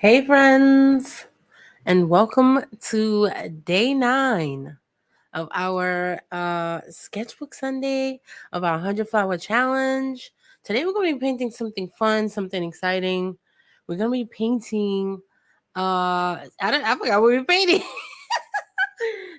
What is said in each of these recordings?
Hey, friends, and welcome to day 9 of our Sketchbook Sunday of our 100 Flower Challenge. Today, we're going to be painting something fun, something exciting. We're going to be painting, I forgot what we're painting.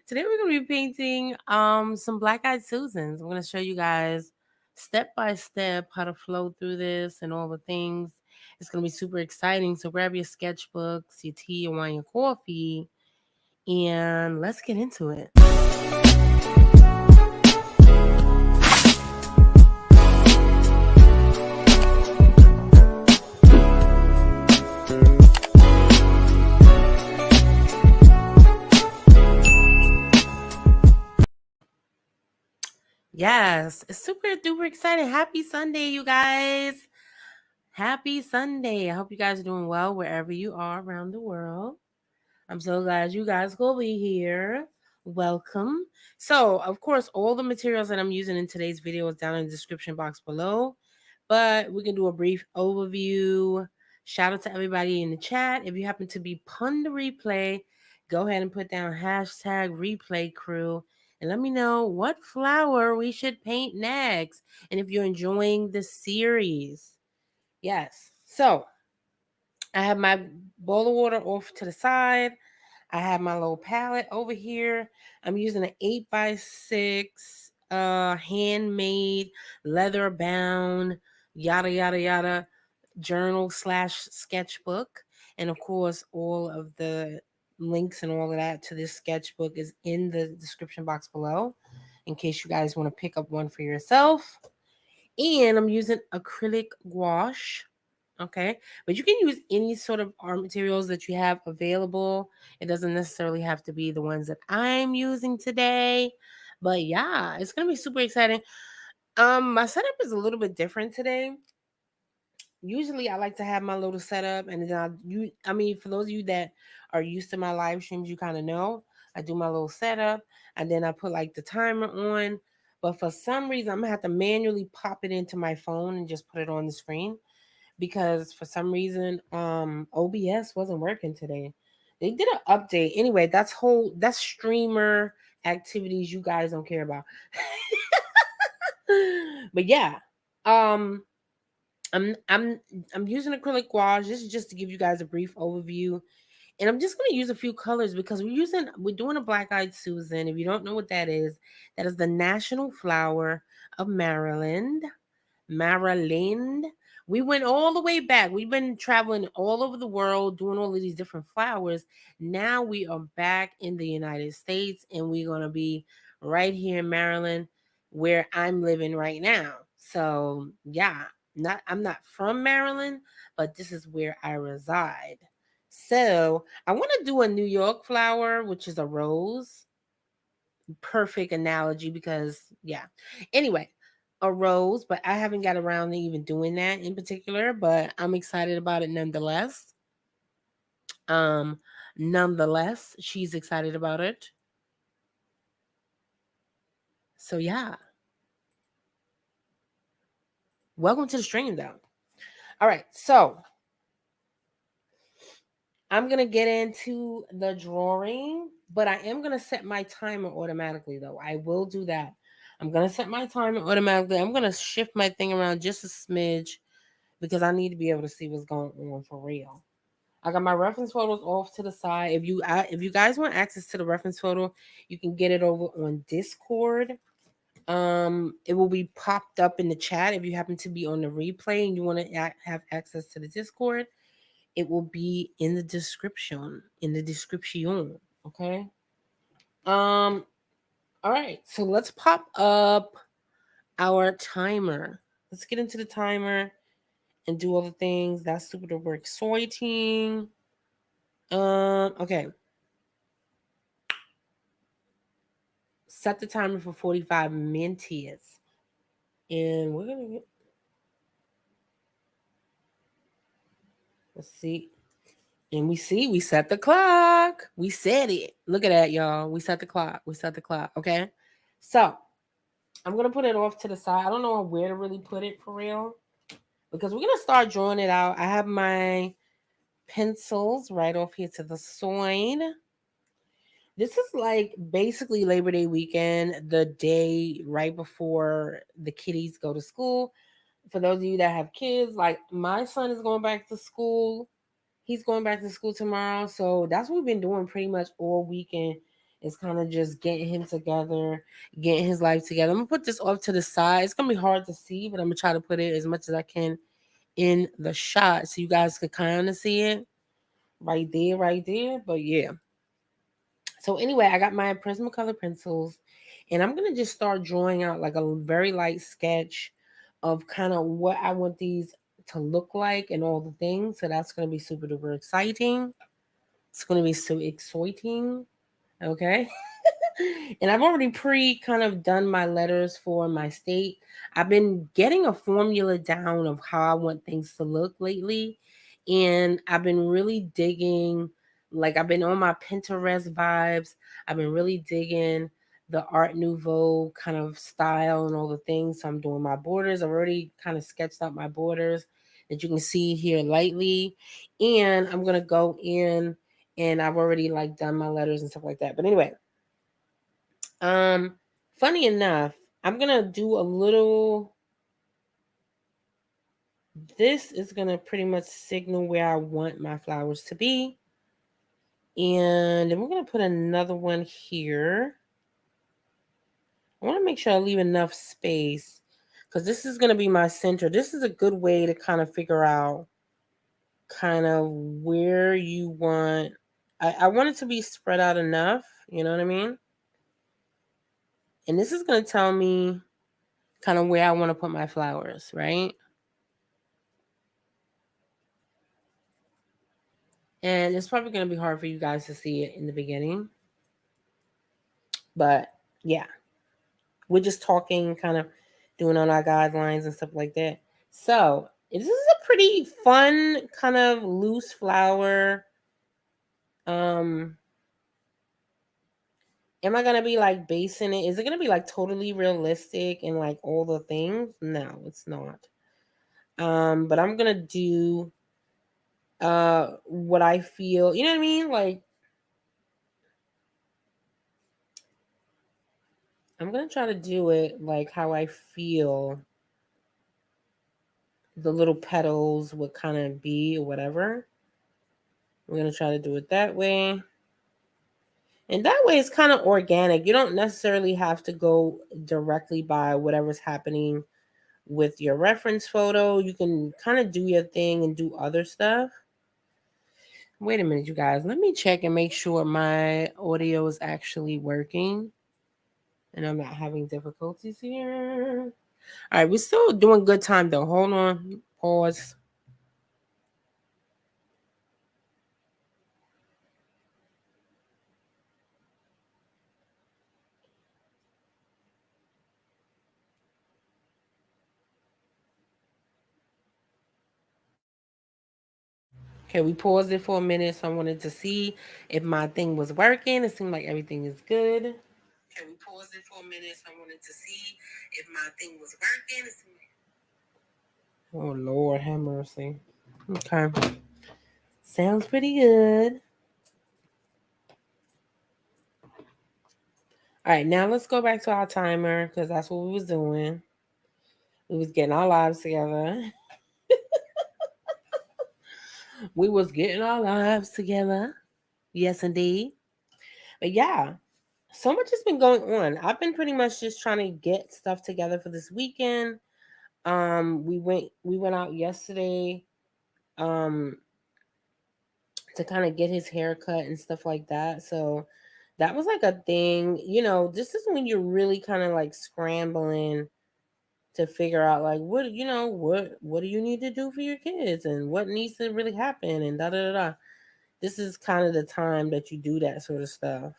Today, we're going to be painting some Black Eyed Susans. I'm going to show you guys step by step how to flow through this and all the things. It's going to be super exciting. So grab your sketchbooks, your tea, your wine, your coffee, and let's get into it. Yes, it's super duper exciting. Happy Sunday, you guys. Happy Sunday. I hope you guys are doing well wherever you are around the world. I'm so glad you guys will be here. Welcome. So, of course, all the materials that I'm using in today's video is down in the description box below. But we can do a brief overview. Shout out to everybody in the chat. If you happen to be pun the replay, go ahead and put down hashtag replay crew and let me know what flower we should paint next. And if you're enjoying the series. Yes. So I have my bowl of water off to the side. I have my little palette over here. I'm using an 8x6 handmade, leather bound, yada yada yada journal / sketchbook. And of course, all of the links and all of that to this sketchbook is in the description box below in case you guys want to pick up one for yourself. And I'm using acrylic gouache. Okay, but you can use any sort of art materials that you have available. It doesn't necessarily have to be the ones that I'm using today. But yeah, it's gonna be super exciting. My setup is a little bit different today. Usually I like to have my little setup and then for those of you that are used to my live streams, you kind of know I do my little setup and then I put like the timer on. But for some reason, I'm gonna have to manually pop it into my phone and just put it on the screen because for some reason OBS wasn't working today. They did an update. Anyway, that's streamer activities you guys don't care about. But yeah. I'm using acrylic gouache. This is just to give you guys a brief overview. And I'm just going to use a few colors because we're doing a black-eyed Susan. If you don't know what that is the national flower of Maryland. Maryland. We went all the way back. We've been traveling all over the world doing all of these different flowers. Now we are back in the United States and we're going to be right here in Maryland where I'm living right now. So, yeah, I'm not from Maryland, but this is where I reside. So, I want to do a New York flower, which is a rose. Perfect analogy because, yeah. Anyway, a rose, but I haven't got around to even doing that in particular, but I'm excited about it nonetheless. Nonetheless, she's excited about it. So yeah. Welcome to the stream though. All right, so I'm gonna get into the drawing, but I am gonna set my timer automatically though. I will do that. I'm gonna set my timer automatically. I'm gonna shift my thing around just a smidge because I need to be able to see what's going on for real. I got my reference photos off to the side. If you guys want access to the reference photo, you can get it over on Discord. It will be popped up in the chat if you happen to be on the replay and you want to have access to the Discord. It will be in the description. Okay. All right. So let's pop up our timer. Let's get into the timer and do all the things. That's super duper exciting. Okay. Set the timer for 45 minutes. And we're gonna get, let's see. And we set the clock. We said it. Look at that, y'all. We set the clock. Okay. So I'm gonna put it off to the side. I don't know where to really put it for real. Because we're gonna start drawing it out. I have my pencils right off here to the side. This is like basically Labor Day weekend, the day right before the kiddies go to school. For those of you that have kids, like my son is going back to school. He's going back to school tomorrow. So that's what we've been doing pretty much all weekend, is kind of just getting him together, getting his life together. I'm going to put this off to the side. It's going to be hard to see, but I'm going to try to put it as much as I can in the shot so you guys could kind of see it right there, right there. But yeah. So anyway, I got my Prismacolor pencils, and I'm gonna just start drawing out like a very light sketch of kind of what I want these to look like and all the things. So that's gonna be super duper exciting. It's gonna be so exciting. Okay. And I've already kind of done my letters for my state. I've been getting a formula down of how I want things to look lately. And I've been really digging, like, I've been on my Pinterest vibes. I've been really digging the Art Nouveau kind of style and all the things. So I'm doing my borders. I've already kind of sketched out my borders that you can see here lightly. And I'm going to go in and I've already like done my letters and stuff like that. But anyway, um, funny enough, I'm gonna do a little. This is gonna pretty much signal where I want my flowers to be, and then we're gonna put another one here. I want to make sure I leave enough space because this is gonna be my center. This is a good way to kind of figure out kind of where you want. I want it to be spread out enough. You know what I mean? And this is gonna tell me kind of where I want to put my flowers, right? And it's probably going to be hard for you guys to see it in the beginning. But yeah, we're just talking, kind of doing on our guidelines and stuff like that. So this is a pretty fun, kind of loose flower. Um, am I going to be like basing it? Is it going to be like totally realistic and like all the things? No, it's not. But I'm going to do what I feel, you know what I mean? Like, I'm going to try to do it like how I feel the little petals would kind of be or whatever. We're going to try to do it that way. And that way it's kind of organic. You don't necessarily have to go directly by whatever's happening with your reference photo. You can kind of do your thing and do other stuff. Wait a minute, you guys. Let me check and make sure my audio is actually working and I'm not having difficulties here. All right, we're still doing good time though. Hold on. Pause. Okay, we paused it for a minute, so I wanted to see if my thing was working. It seemed like everything is good. Okay, we paused it for a minute, so I wanted to see if my thing was working. Oh Lord, have mercy. Okay, sounds pretty good. All right, now let's go back to our timer because that's what we was doing. We was getting our lives together. We was getting our lives together. Yes, indeed. But yeah, so much has been going on. I've been pretty much just trying to get stuff together for this weekend. We went out yesterday um to kind of get his haircut and stuff like that. So that was like a thing. This is when you're really kind of like scrambling to figure out like what do you need to do for your kids and what needs to really happen and da da da da. This is kind of the time that you do that sort of stuff.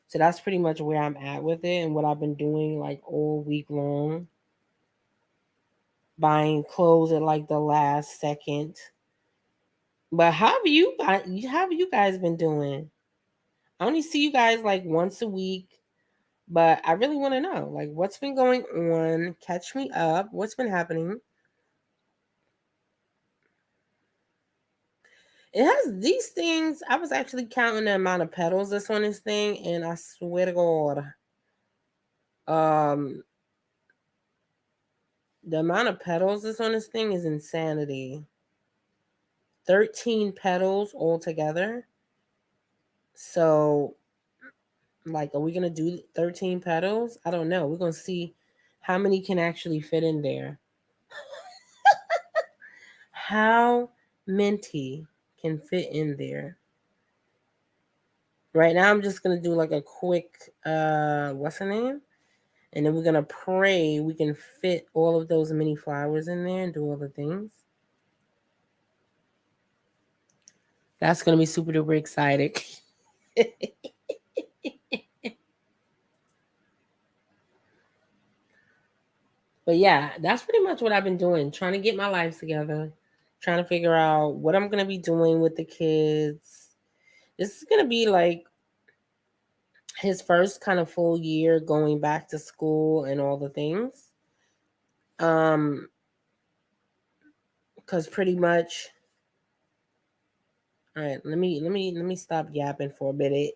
So that's pretty much where I'm at with it and what I've been doing like all week long. Buying clothes at like the last second. But how have you guys been doing? I only see you guys like once a week, but I really want to know like what's been going on. Catch me up. What's been happening? It has these things. I was actually counting the amount of petals that's on this thing, and I swear to God, um, the amount of petals that's on this thing is insanity. 13 petals altogether. So, like, are we gonna do 13 petals? I don't know. We're gonna see how many can actually fit in there. How many can fit in there? Right now, I'm just gonna do like a quick, what's the name? And then we're gonna pray we can fit all of those mini flowers in there and do all the things. That's gonna be super duper exciting. But yeah, that's pretty much what I've been doing. Trying to get my life together. Trying to figure out what I'm gonna be doing with the kids. This is gonna be like his first kind of full year going back to school and all the things. Um, because pretty much, all right, let me stop yapping for a minute.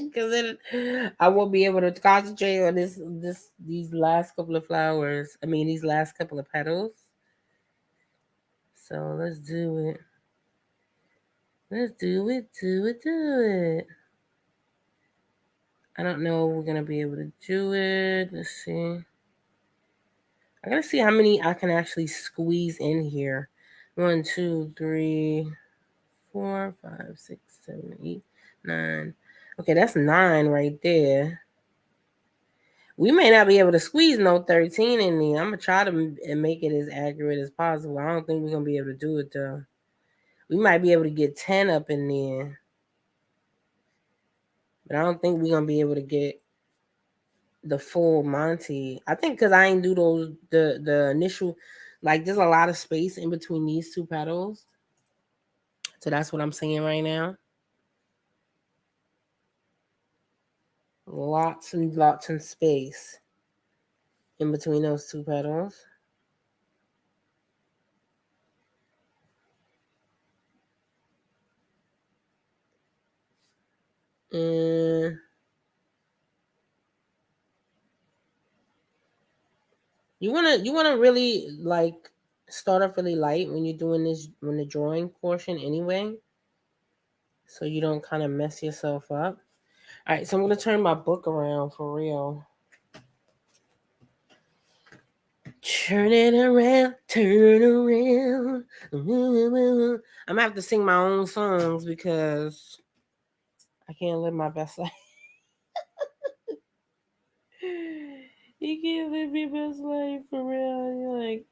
Because then I won't be able to concentrate on these last couple of flowers. I mean, these last couple of petals. So let's do it. Let's do it, do it, do it. I don't know if we're gonna be able to do it. Let's see. I gotta see how many I can actually squeeze in here. 1, 2, 3, 4, 5, 6, 7, 8, 9. Okay, that's 9 right there. We may not be able to squeeze no 13 in there. I'm gonna try to make it as accurate as possible. I don't think we're gonna be able to do it though. We might be able to get 10 up in there, but I don't think we're gonna be able to get the full Monty. I think because I ain't do those the initial, like there's a lot of space in between these two petals, so that's what I'm saying right now. Lots and lots of space in between those two petals. And you wanna really like start off really light when you're doing this, when the drawing portion anyway, so you don't kind of mess yourself up. All right, so I'm gonna turn my book around for real. Turn it around, turn around. I'm gonna have to sing my own songs because I can't live my best life. You can't live your best life for real. You're like,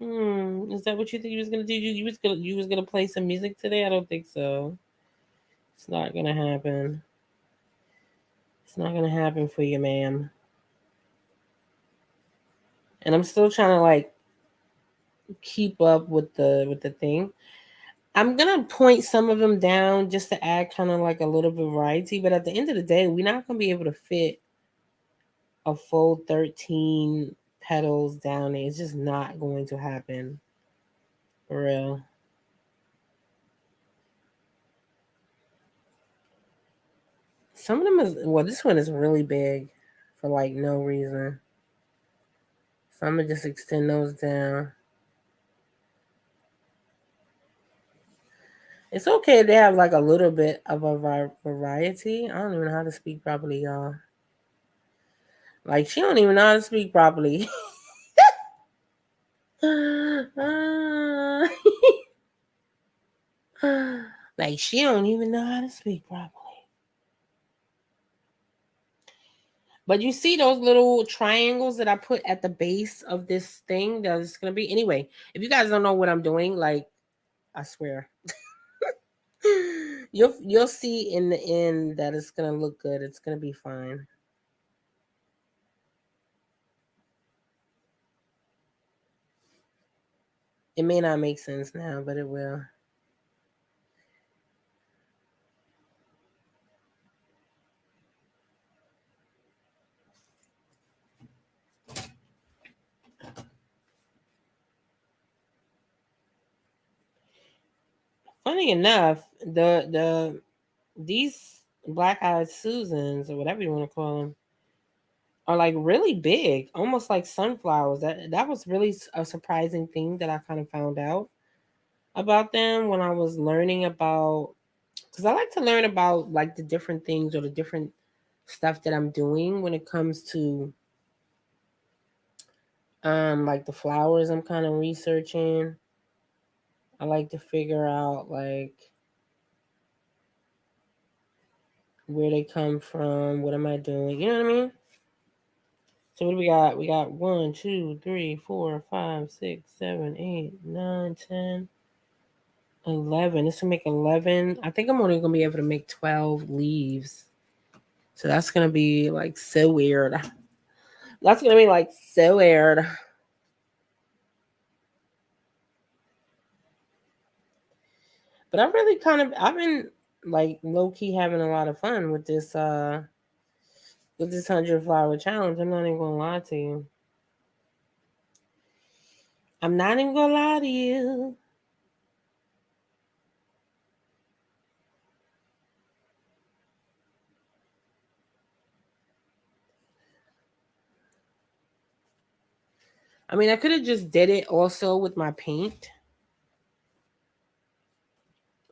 is that what you think you was gonna do? You was gonna play some music today? I don't think so. It's not gonna happen. It's not gonna happen for you, ma'am. And I'm still trying to like keep up with the thing. I'm gonna point some of them down just to add kind of like a little bit of variety. But at the end of the day, we're not gonna be able to fit a full 13 petals down there. It's just not going to happen. For real. Some of them is, well, this one is really big for like no reason. So I'm gonna just extend those down. It's okay to have like a little bit of a variety. I don't even know how to speak properly, y'all. Like she don't even know how to speak properly. Like she don't even know how to speak properly. But you see those little triangles that I put at the base of this thing that it's gonna be. Anyway, if you guys don't know what I'm doing, like I swear, you'll see in the end that it's gonna look good. It's gonna be fine. It may not make sense now, but it will. Funny enough, these black-eyed Susans or whatever you want to call them are like really big, almost like sunflowers. That was really a surprising thing that I kind of found out about them when I was learning about, because I like to learn about like the different things or the different stuff that I'm doing when it comes to like the flowers I'm kind of researching. I like to figure out like where they come from, what am I doing, you know what I mean? So what do we got? We got 1, 2, 3, 4, 5, 6, 7, 8, 9, 10, 11. This will make 11. I think I'm only gonna be able to make 12 leaves. So that's gonna be like so weird. That's gonna be like so weird. But I've been like low key having a lot of fun with this 100 flower challenge. I'm not even gonna lie to you. I'm not even gonna lie to you. I mean, I could have just did it also with my paint,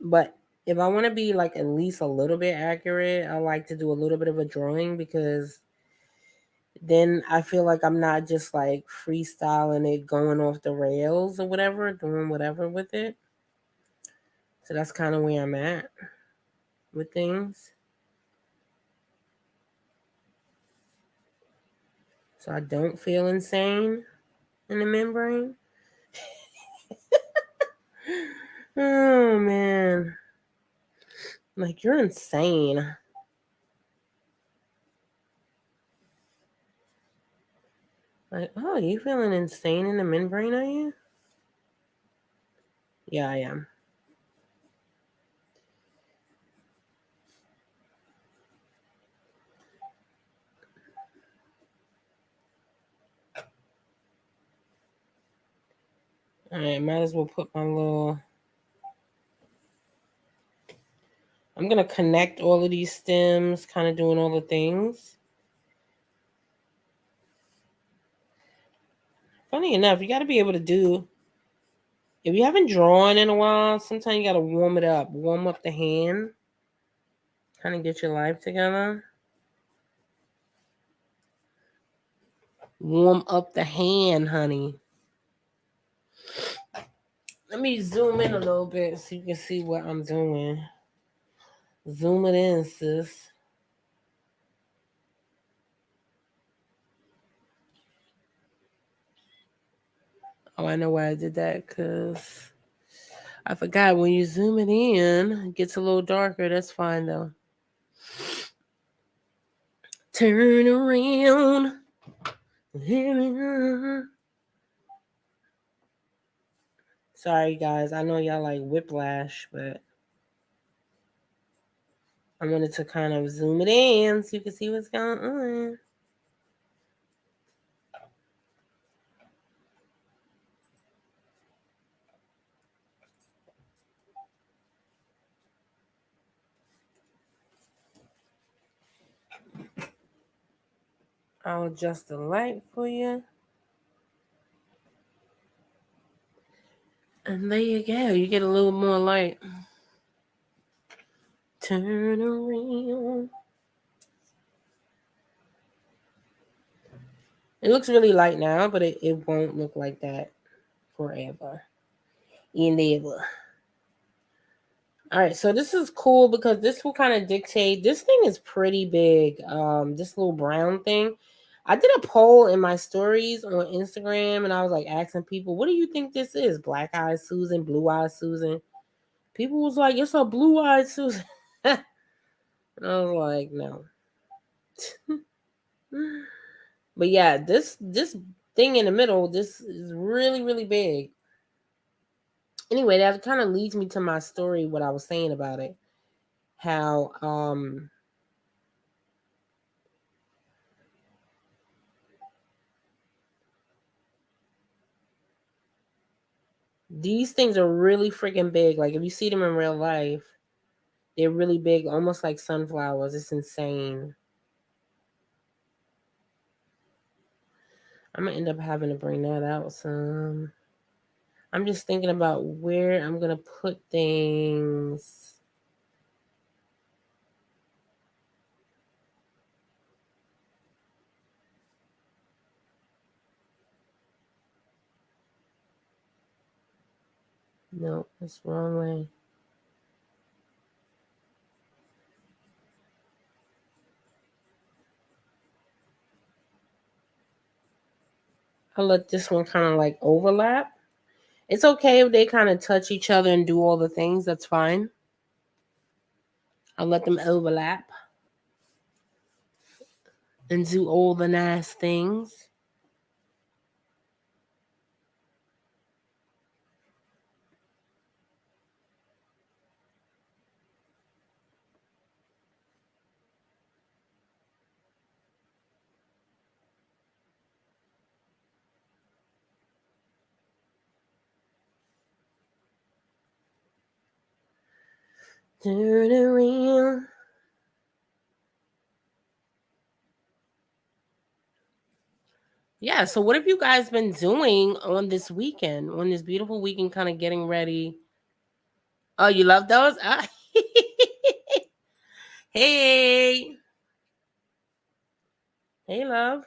but if I want to be like at least a little bit accurate, I like to do a little bit of a drawing because then I feel like I'm not just like freestyling it, going off the rails or whatever, doing whatever with it. So that's kind of where I'm at with things. So I don't feel insane in the membrane. Oh man. Like you're insane. Like, oh, you feeling insane in the membrane, are you? Yeah, I am. Alright, might as well put my little. I'm gonna connect all of these stems, kind of doing all the things. Funny enough, you gotta be able to do. If you haven't drawn in a while, sometimes you gotta warm up the hand, kind of get your life together. Warm up the hand, honey. Let me zoom in a little bit so you can see what I'm doing. Zoom it in, sis. Oh, I know why I did that, because I forgot when you zoom it in, it gets a little darker. That's fine, though. Turn around. Sorry, guys. I know y'all like whiplash, but I wanted to kind of zoom it in so you can see what's going on. I'll adjust the light for you. And there you go. You get a little more light. Turn around. It looks really light now, but it won't look like that forever. And ever. All right, so this is cool because this will kind of dictate. This thing is pretty big. This little brown thing. I did a poll in my stories on Instagram, and I was like asking people, "What do you think this is? Black eyed Susan, blue eyed Susan?" People was like, "It's a blue eyed Susan," and I was like, "No." But yeah, this thing in the middle, this is really big. Anyway, that kind of leads me to my story. What I was saying about it, how these things are really freaking big. Like if you see them in real life, They're really big, almost like sunflowers. It's insane. I'm gonna end up having to bring that out some. I'm just thinking about where I'm gonna put things. No, that's the wrong way. I'll let this one kind of like overlap. It's okay if they kind of touch each other and do all the things. That's fine. I'll let them overlap and do all the nice things. Turn around. Yeah, so what have you guys been doing on this weekend? On this beautiful weekend, kind of getting ready. Oh, you love those? Ah. Hey. Hey, love.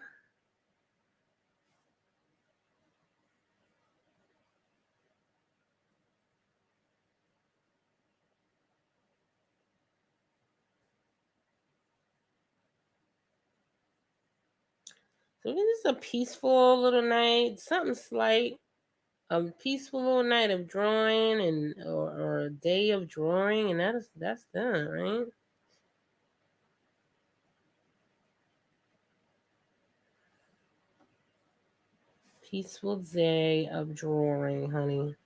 So this is a peaceful little night, something slight. A peaceful little night of drawing and or a day of drawing, and that's done, right? Peaceful day of drawing, honey.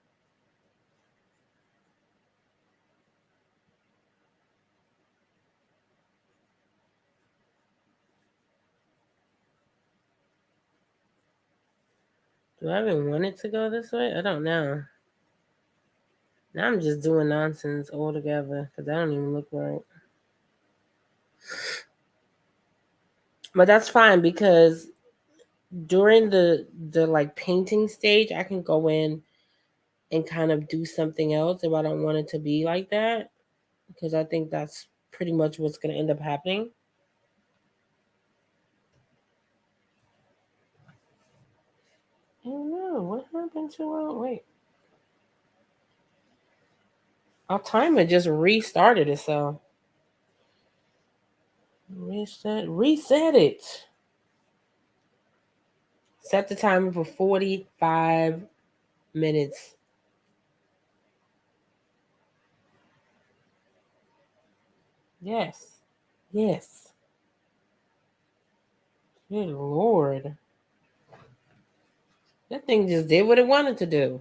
Do I even want it to go this way? I don't know. Now I'm just doing nonsense altogether because I don't even look right. But that's fine because during the like painting stage, I can go in and kind of do something else if I don't want it to be like that, because I think that's pretty much what's going to end up happening. I don't know what happened to wait. Our timer just restarted itself. Reset it. Set the timer for 45 minutes. Yes. Yes. Good Lord. That thing just did what it wanted to do.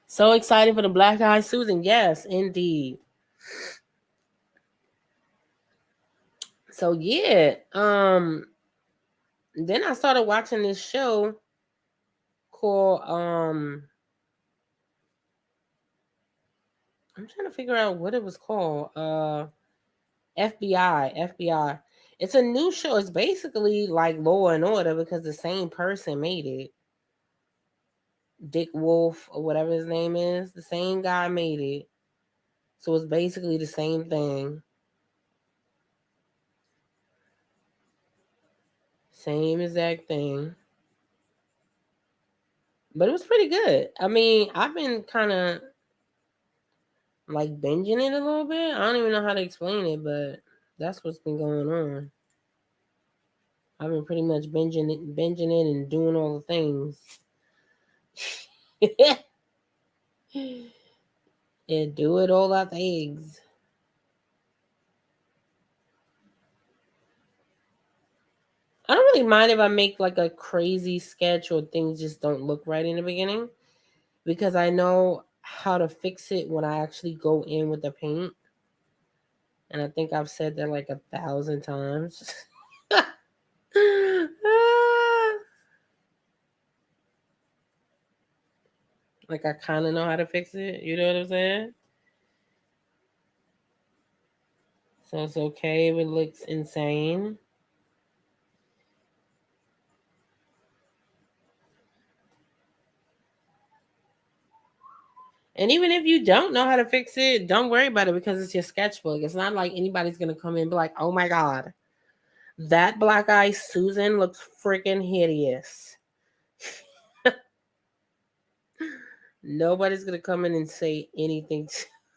So excited for the Black Eyed Susan. Yes, indeed. So yeah, then I started watching this show called I'm trying to figure out what it was called. FBI. It's a new show. It's basically like Law and Order because the same person made it. Dick Wolf or whatever his name is. The same guy made it. So it's basically the same thing. Same exact thing. But it was pretty good. I mean, I've been kind of like binging it a little bit. I don't even know how to explain it, but that's what's been going on. I've been pretty much binging it and doing all the things. And do it all the things. I don't really mind if I make like a crazy sketch or things just don't look right in the beginning, because I know how to fix it when I actually go in with the paint. And I think I've said that like 1,000 times. Like I kind of know how to fix it. You know what I'm saying? So it's okay if it looks insane. And even if you don't know how to fix it, don't worry about it because it's your sketchbook. It's not like anybody's gonna come in and be like, "Oh my god, that black eye Susan looks freaking hideous." Nobody's gonna come in and say anything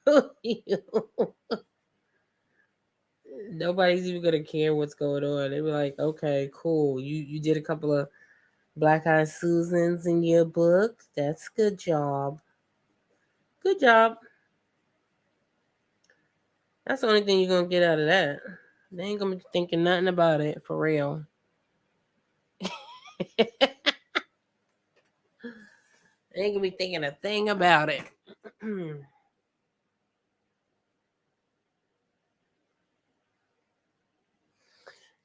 to you. Nobody's even gonna care what's going on. They be like, "Okay, cool. You did a couple of black eye Susans in your book. That's good job. Good job." That's the only thing you're gonna get out of that. They ain't gonna be thinking nothing about it for real. They ain't gonna be thinking a thing about it.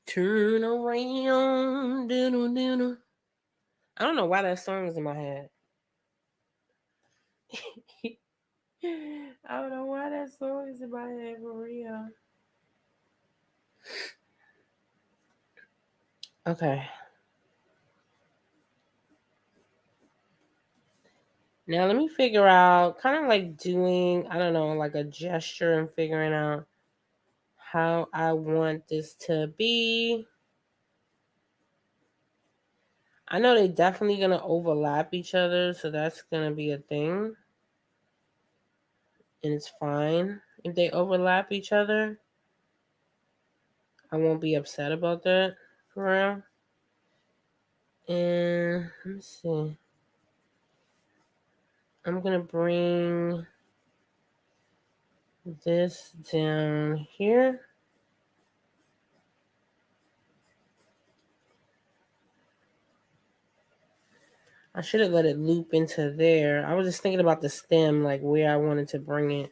Turn around. Doo-doo-doo-doo. I don't know why that song is in my head. I don't know why that song is in my head for real. Okay. Now let me figure out, kind of like doing, I don't know, like a gesture and figuring out how I want this to be. I know they definitely gonna overlap each other, so that's gonna be a thing. And it's fine if they overlap each other. I won't be upset about that for real. And let me see. I'm gonna bring this down here. I should have let it loop into there. I was just thinking about the stem, like where I wanted to bring it.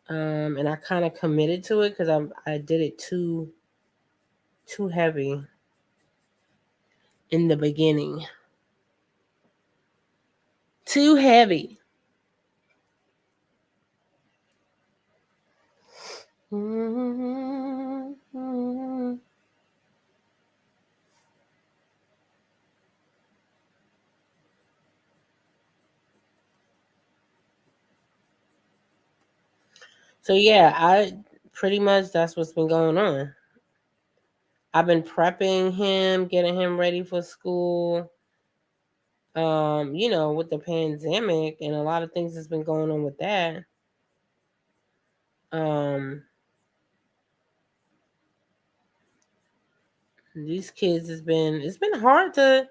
And I kind of committed to it because I did it too heavy in the beginning. Too heavy. So yeah, I pretty much that's what's been going on. I've been prepping him, getting him ready for school. With the pandemic and a lot of things that's been going on with that. Um, these kids it's been hard to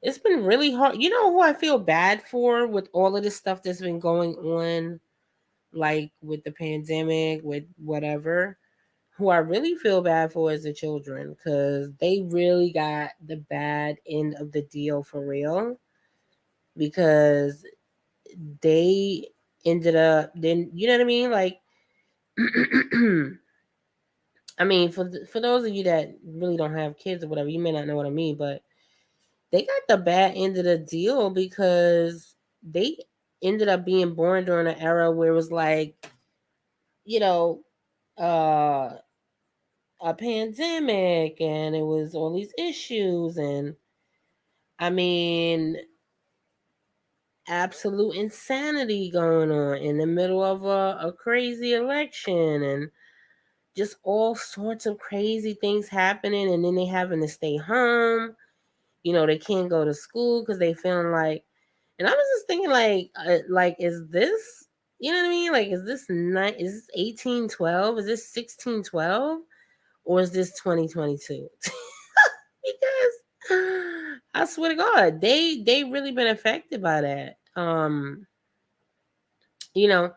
it's been really hard. You know who I feel bad for with all of this stuff that's been going on, like with the pandemic, with whatever? Who I really feel bad for is the children because they really got the bad end of the deal for real. Because they ended up then, you know what I mean? Like, I mean, for those of you that really don't have kids or whatever, you may not know what I mean, but they got the bad end of the deal because they ended up being born during an era where it was like, you know, uh, a pandemic and it was all these issues and I mean, absolute insanity going on in the middle of a crazy election and just all sorts of crazy things happening and then they having to stay home. They can't go to school because they feeling like, and I was just thinking like is this, you know what I mean? Like, is this 1812? Is this 1612? Or is this 2022? Because I swear to God, they really been affected by that. You know,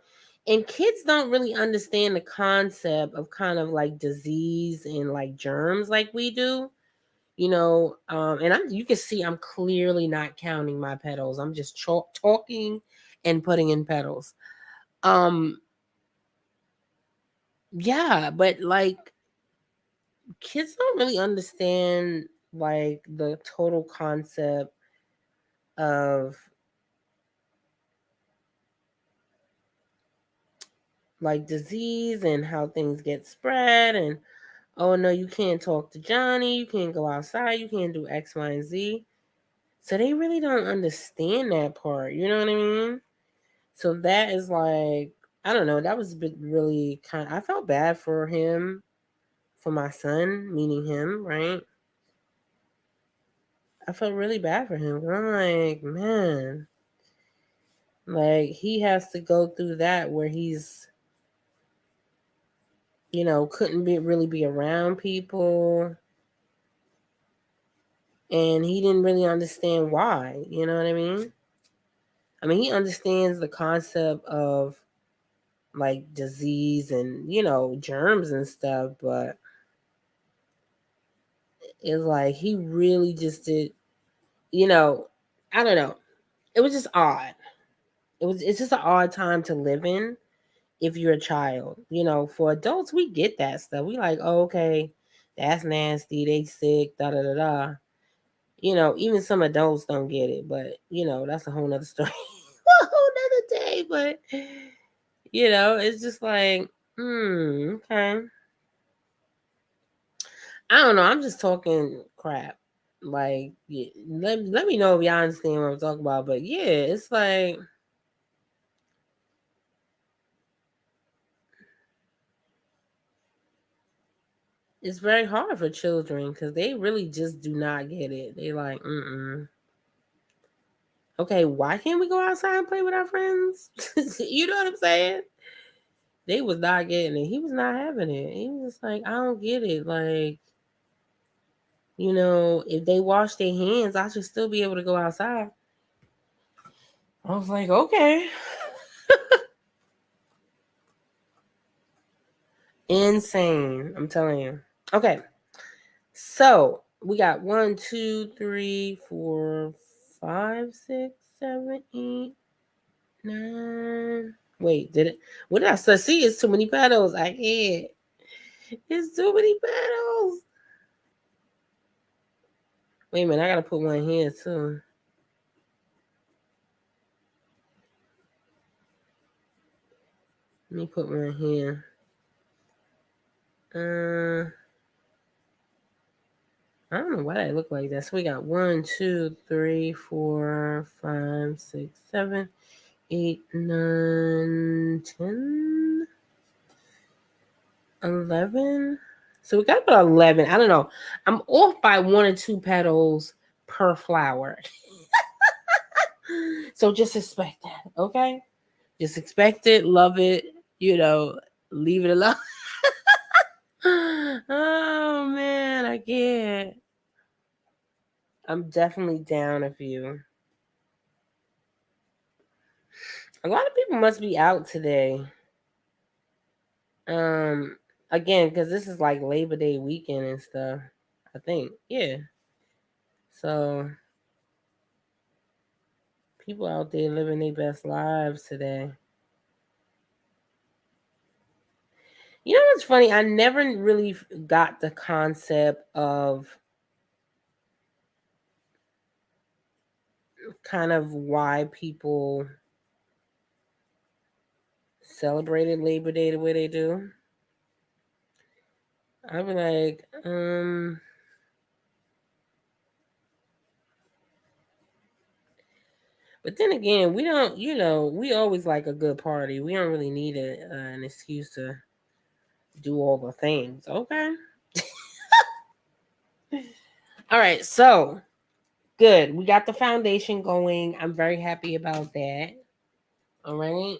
and kids don't really understand the concept of kind of like disease and like germs like we do. And you can see I'm clearly not counting my petals. I'm just talking and putting in petals. Um, yeah, but like kids don't really understand like the total concept of like disease and how things get spread, and oh no, you can't talk to Johnny, you can't go outside, you can't do X, Y, and Z. So they really don't understand that part. You know what I mean? So that is like, I don't know. That was really kind. I felt bad for him, for my son, meaning him, right? I felt really bad for him. I'm like, man, like he has to go through that where he's, couldn't really be around people, and he didn't really understand why. You know what I mean? I mean, he understands the concept of like disease and germs and stuff, but it's like he really just did. I don't know. It was just odd. It's just an odd time to live in if you're a child. For adults, we get that stuff. We like, oh, okay, that's nasty. They sick. Da da da da. Even some adults don't get it, but that's a whole nother story, a whole nother day. But it's just like, okay. I don't know. I'm just talking crap. Like, yeah, let me know if y'all understand what I'm talking about. But yeah, it's like, it's very hard for children because they really just do not get it. They like, okay, why can't we go outside and play with our friends? You know what I'm saying? They was not getting it. He was not having it. He was just like, I don't get it. Like, if they wash their hands, I should still be able to go outside. I was like, okay. Insane. I'm telling you. Okay. So we got 1, 2, 3, 4, 5, 6, 7, 8, 9. Wait, did it? What did I say? See, it's too many petals. I can't. It's too many petals. Wait a minute, I gotta put one here too. Let me put one here. I don't know why that look like that. So we got 1, 2, 3, 4, 5, 6, 7, 8, 9, 10, 11. So we got about 11. I don't know. I'm off by 1 or 2 petals per flower. So just expect that, okay? Just expect it, love it, leave it alone. Oh man, I can't. I'm definitely down a few. A lot of people must be out today. Um, Again, because this is like Labor Day weekend and stuff. I think, yeah. So people out there living their best lives today. You know what's funny? I never really got the concept of kind of why people celebrated Labor Day the way they do. I'd be like, but then again, we don't, we always like a good party. We don't really need an excuse to do all the things. Okay. All right. So good. We got the foundation going. I'm very happy about that. All right.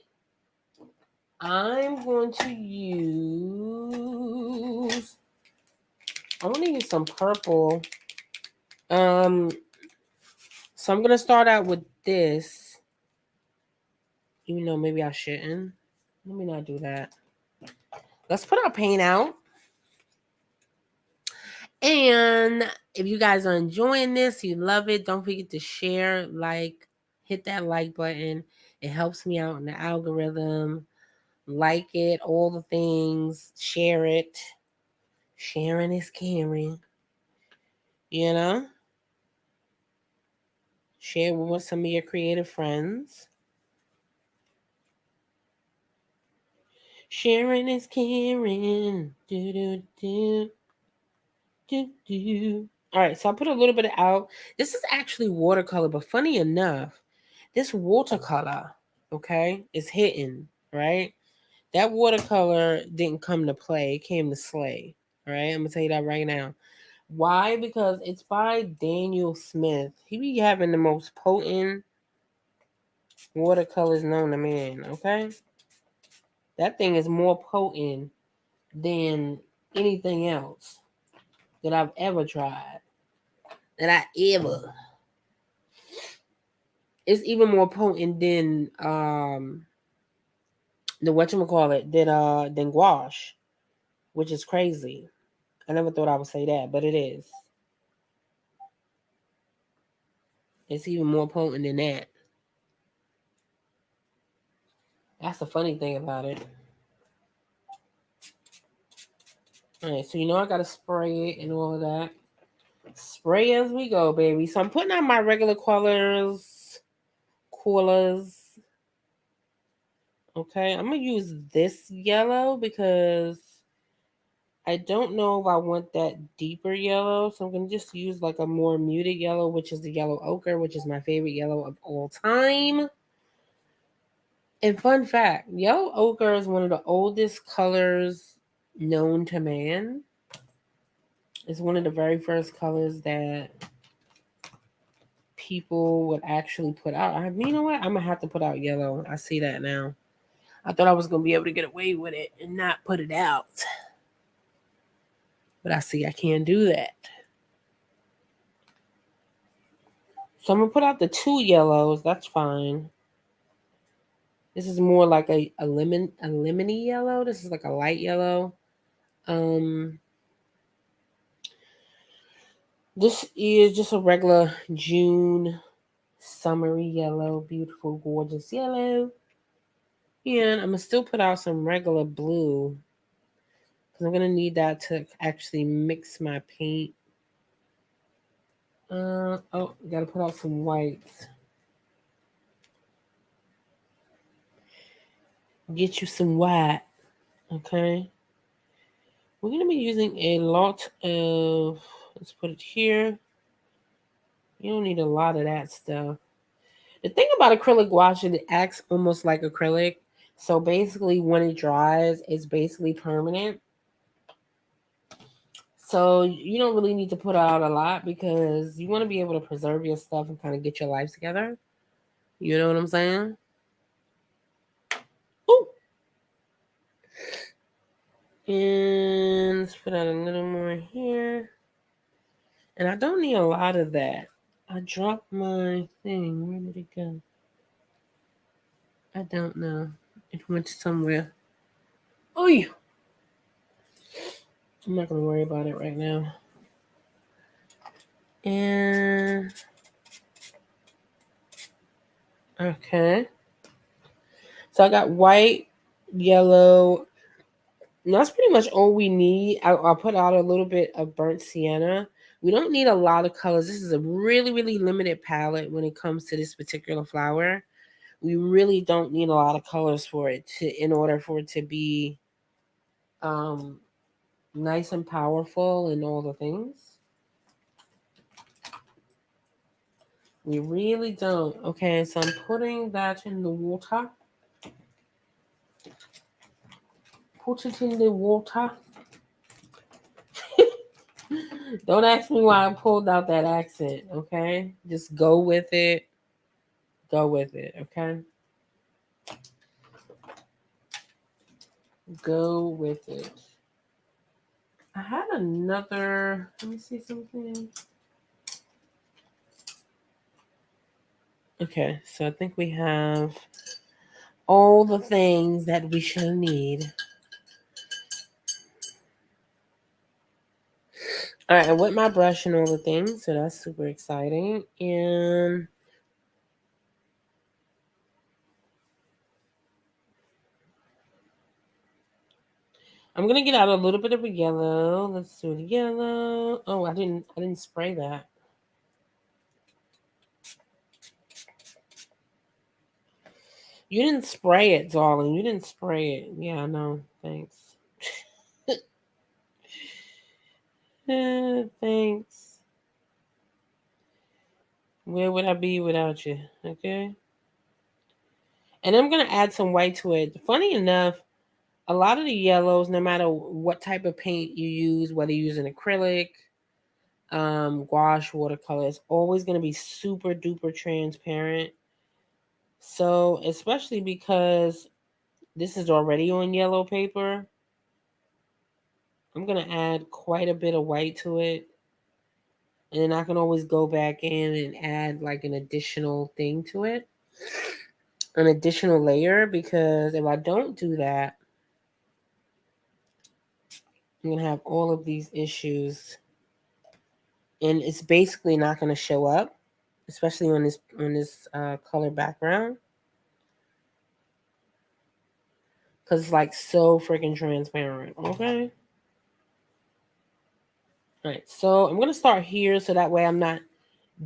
I'm going to use, I want to use some purple. So I'm going to start out with this, even though maybe I shouldn't. Let me not do that. Let's put our paint out. And if you guys are enjoying this, you love it, don't forget to share, hit that like button. It helps me out in the algorithm. Like it, all the things, share it. Sharing is caring. Share with some of your creative friends. Sharing is caring. Do, do, do, do, do. All right, so I put a little bit out. This is actually watercolor, but funny enough, this watercolor, okay, is hidden, right? That watercolor didn't come to play, it came to slay. All right, I'm gonna tell you that right now. Why? Because it's by Daniel Smith. He be having the most potent watercolors known to man, okay? That thing is more potent than anything else that I've ever tried. That I ever. It's even more potent than the whatchamacallit than gouache, which is crazy. I never thought I would say that, but it is. It's even more potent than that. That's the funny thing about it. Alright, so I gotta spray it and all of that. Spray as we go, baby. So I'm putting out my regular colors. Okay, I'm gonna use this yellow because I don't know if I want that deeper yellow. So I'm gonna just use like a more muted yellow, which is the yellow ochre, which is my favorite yellow of all time. And fun fact, yellow ochre is one of the oldest colors known to man. It's one of the very first colors that people would actually put out. You know what? I'm gonna have to put out yellow. I see that now. I thought I was gonna be able to get away with it and not put it out, but I see I can't do that. So I'm gonna put out the two yellows. That's fine. This is more like a lemony yellow. This is like a light yellow. This is just a regular June summery yellow, beautiful, gorgeous yellow. And I'm gonna still put out some regular blue because I'm gonna need that to actually mix my paint. Gotta put out some whites. Get you some white, okay? We're gonna be using a lot of. Let's put it here. You don't need a lot of that stuff. The thing about acrylic gouache is it acts almost like acrylic. So basically, when it dries, it's basically permanent. So you don't really need to put out a lot because you want to be able to preserve your stuff and kind of get your life together. You know what I'm saying? Ooh. And let's put out a little more here. And I don't need a lot of that. I dropped my thing. Where did it go? I don't know. It went somewhere. Oh, yeah. I'm not going to worry about it right now. And okay. So I got white, yellow. And that's pretty much all we need. I'll put out a little bit of burnt sienna. We don't need a lot of colors. This is a really, really limited palette when it comes to this particular flower. We really don't need a lot of colors for it in order for it to be um, nice and powerful and all the things. We really don't. Okay, so I'm putting that in the water. Put it in the water. Don't ask me why I pulled out that accent, okay? Just go with it. Go with it, okay? Go with it. I had another. Let me see something. Okay, so I think we have all the things that we shall need. All right, I wet my brush and all the things, so that's super exciting. And I'm gonna get out a little bit of a yellow. Let's do the yellow. Oh, I didn't spray that. You didn't spray it, darling. You didn't spray it. Yeah, no, thanks. Thanks. Where would I be without you? Okay. And I'm gonna add some white to it. Funny enough, a lot of the yellows, no matter what type of paint you use, whether you use an acrylic, gouache, watercolor, it's always gonna be super duper transparent. So especially because this is already on yellow paper, I'm gonna add quite a bit of white to it. And then I can always go back in and add like an additional thing to it, an additional layer, because if I don't do that, I'm gonna have all of these issues, and it's basically not gonna show up, especially on this color background, because it's like so freaking transparent. Okay. All right, so I'm gonna start here so that way I'm not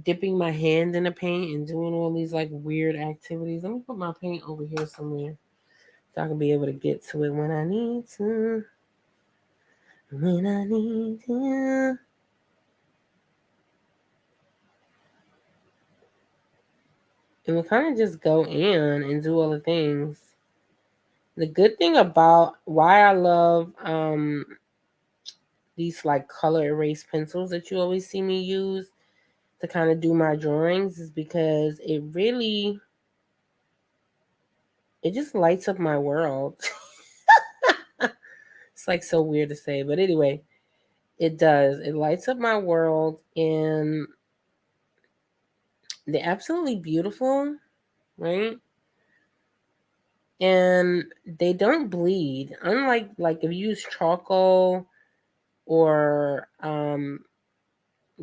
dipping my hand in the paint and doing all these like weird activities. Let me put my paint over here somewhere so I can be able to get to it when I need to. When I need to. And we'll kind of just go in and do all the things. The good thing about why I love these like color erase pencils that you always see me use to kind of do my drawings is because it just lights up my world. It's like so weird to say, but anyway, it does. It lights up my world, and they're absolutely beautiful, right? And they don't bleed. Unlike like if you use charcoal or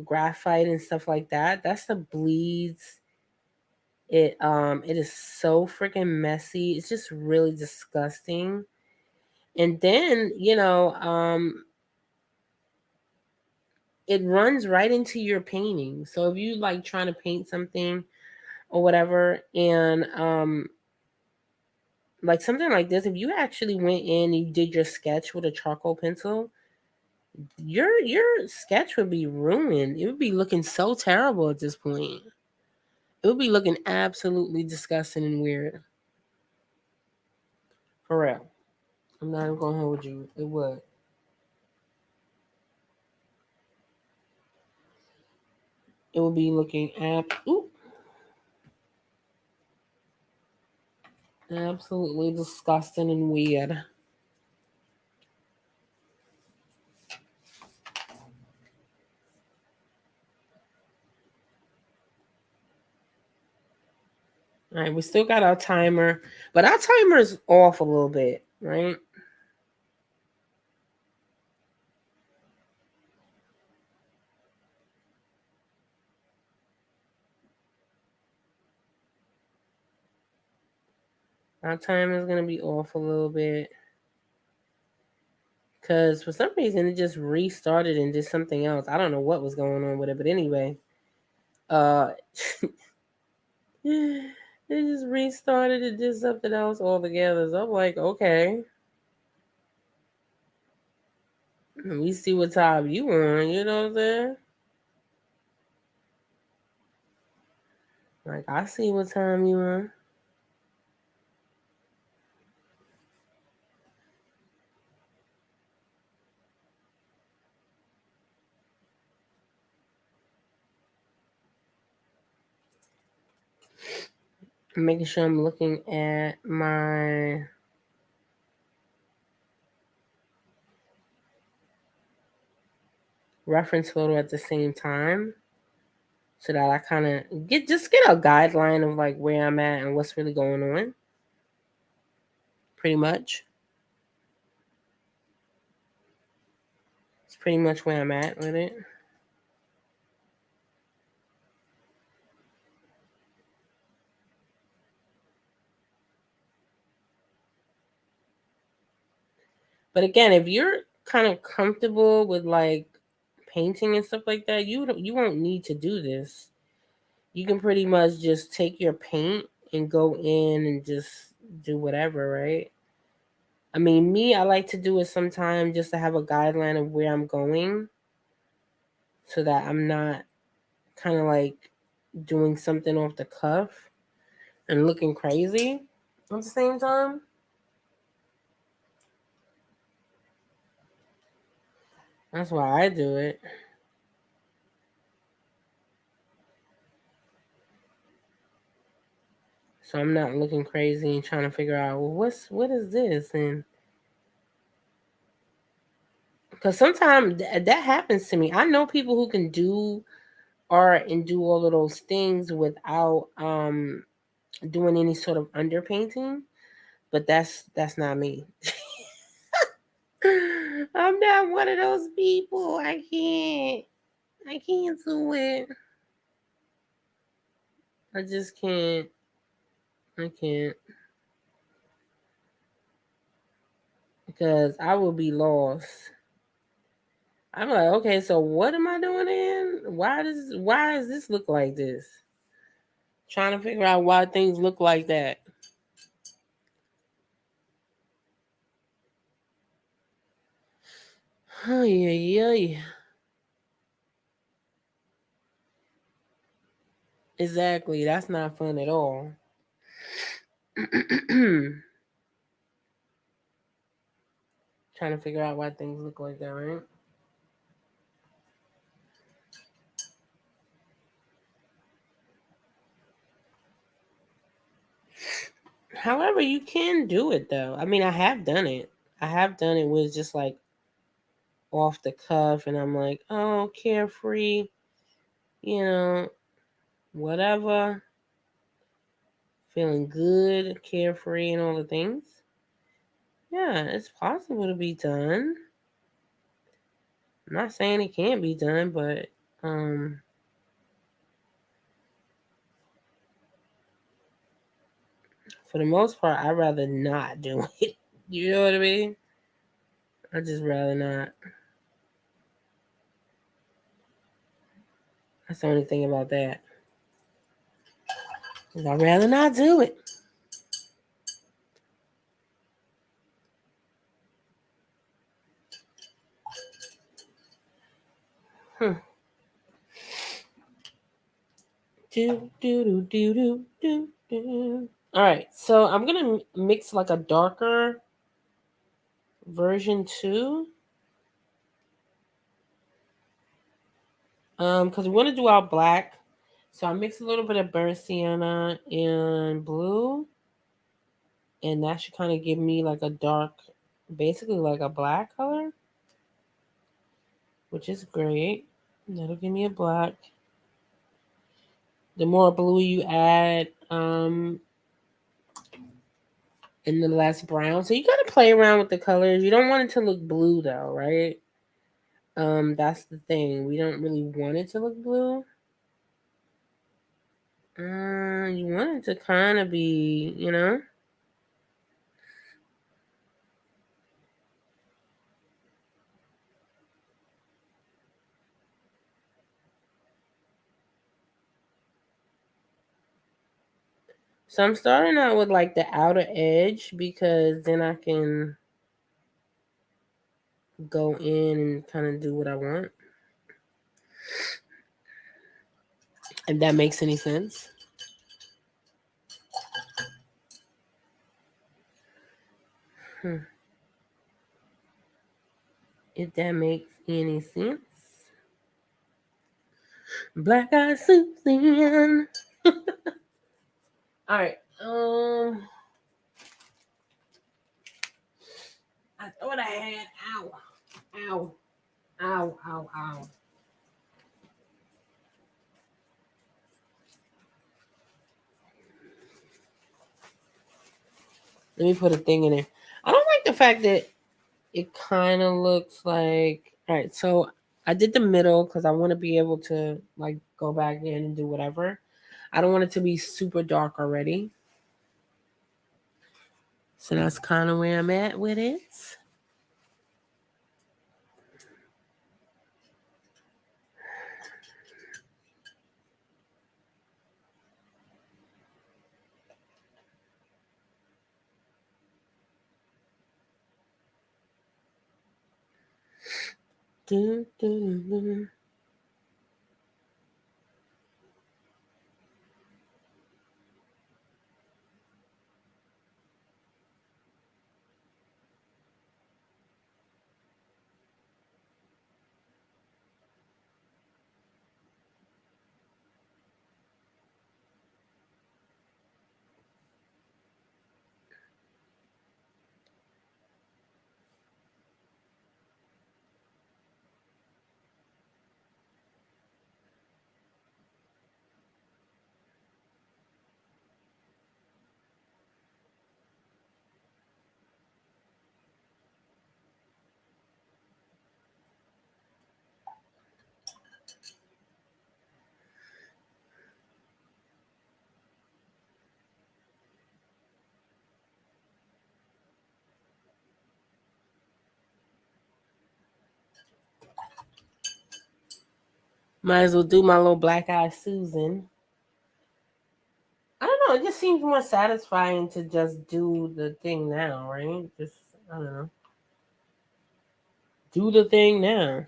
graphite and stuff like that, that stuff bleeds. It is so freaking messy. It's just really disgusting. And then, it runs right into your painting. So if you like trying to paint something or whatever, and like something like this, if you actually went in and you did your sketch with a charcoal pencil, your sketch would be ruined. It would be looking so terrible at this point. It would be looking absolutely disgusting and weird. For real. I'm not even gonna hold you. It would. It would be looking absolutely disgusting and weird. All right, we still got our timer, but our timer is off a little bit, right? Our timer is gonna be off a little bit because for some reason it just restarted and did something else. I don't know what was going on with it, but anyway, uh, it just restarted and did something else altogether. So I'm like, okay, we see what time you on. You know what I'm saying? Like I see what time you on. I'm making sure I'm looking at my reference photo at the same time so that I kind of get a guideline of like where I'm at and what's really going on. Pretty much. It's pretty much where I'm at with it. But again, if you're kind of comfortable with like painting and stuff like that, you won't need to do this. You can pretty much just take your paint and go in and just do whatever, right? I mean, me, I like to do it sometimes just to have a guideline of where I'm going so that I'm not kind of like doing something off the cuff and looking crazy at the same time. That's why I do it. So I'm not looking crazy and trying to figure out, well, what is this? And because sometimes that happens to me. I know people who can do art and do all of those things without doing any sort of underpainting, but that's not me. I'm not one of those people. I can't do it. I just can't. I can't because I will be lost. I'm like, okay, so what am I doing in? Why does this look like this? Trying to figure out why things look like that. Oh yeah, yeah. Exactly. That's not fun at all. Trying to figure out why things look like that, right? However, you can do it though. I mean, I have done it. I have done it with just like off the cuff, and I'm like, oh, carefree, you know, whatever, feeling good, carefree, and all the things. Yeah, it's possible to be done. I'm not saying it can't be done, but um, for the most part, I'd rather not do it. You know what I mean? I just rather not. That's the only thing about that. I'd rather not do it. Hmm. Do do do do do do do. All right, so I'm gonna mix like a darker version too, because we want to do our black. So I mix a little bit of burnt sienna and blue, and that should kind of give me like a dark, basically like a black color, which is great. That'll give me a black. The more blue you add, and the less brown. So you gotta play around with the colors. You don't want it to look blue though, right? That's the thing. We don't really want it to look blue. You want it to kind of be, you know. So I'm starting out with like the outer edge because then I can go in and kind of do what I want. If that makes any sense. Hmm. If that makes any sense. Black Eyed Susan. All right. I thought I had. Ow. Ow. Ow. Ow. Ow. Let me put a thing in there. I don't like the fact that it kind of looks like. All right, so I did the middle because I want to be able to like go back in and do whatever. I don't want it to be super dark already. So that's kind of where I'm at with it. Do, do, do. Might as well do my little black eye Susan. I don't know. It just seems more satisfying to just do the thing now, right? Just, I don't know. Do the thing now.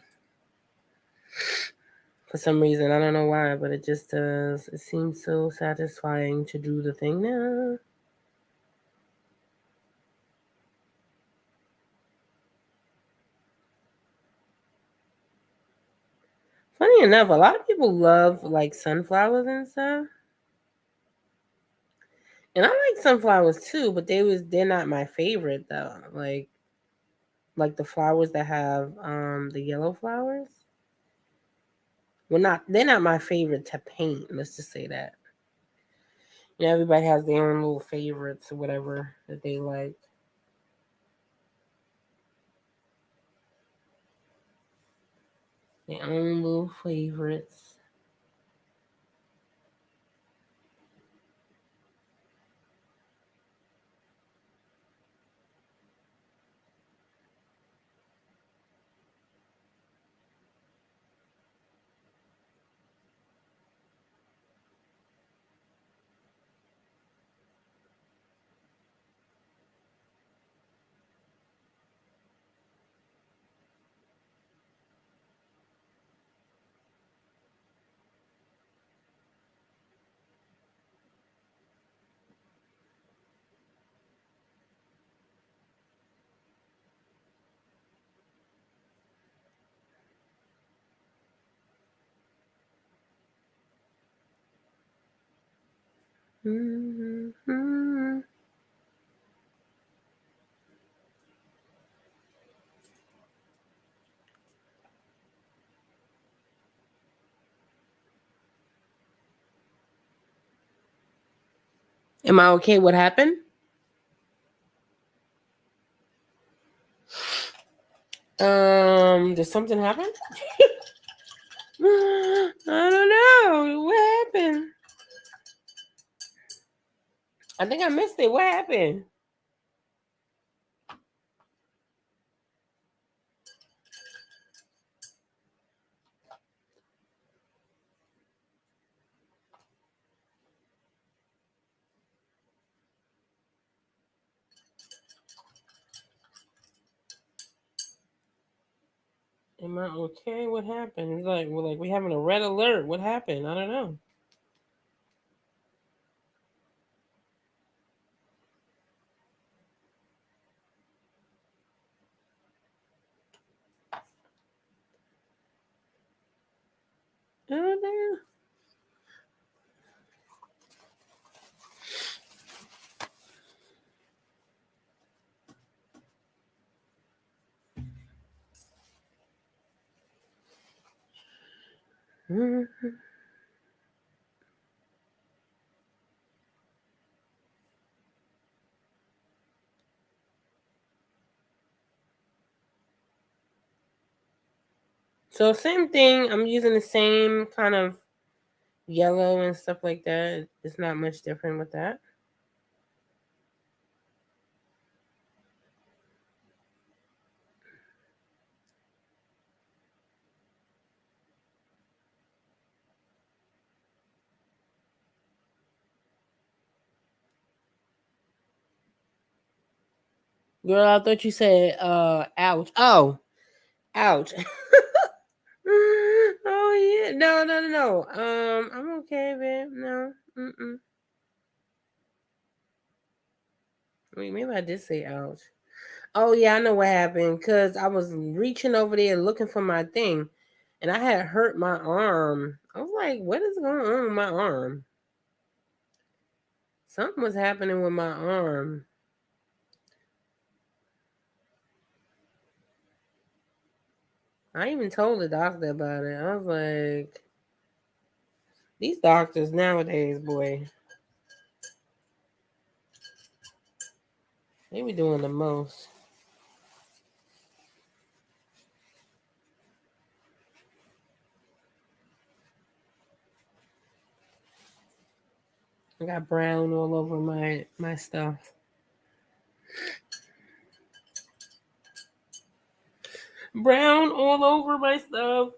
For some reason, I don't know why, but it just does. It seems so satisfying to do the thing now. Funny enough, a lot of people love like sunflowers and stuff. And I like sunflowers too, but they're not my favorite though. Like the flowers that have the yellow flowers. They're not my favorite to paint, let's just say that. You know, everybody has their own little favorites or whatever that they like. Their own little favorites. Mm-hmm. Am I okay? What happened? Did something happen? I don't know. What happened? I think I missed it. What happened? Am I okay? What happened? It's like we having a red alert. What happened? I don't know. I don't know. Mm-hmm. So same thing. I'm using the same kind of yellow and stuff like that. It's not much different with that. Girl, I thought you said ouch. Oh, ouch. yeah. No. I'm okay, babe. No. Wait, maybe I did say ouch. Oh yeah, I know what happened. Cause I was reaching over there looking for my thing, and I had hurt my arm. I was like, "What is going on with my arm?" Something was happening with my arm. I even told the doctor about it. I was like, "These doctors nowadays, boy, they be doing the most." I got brown all over my stuff. Brown all over my stuff.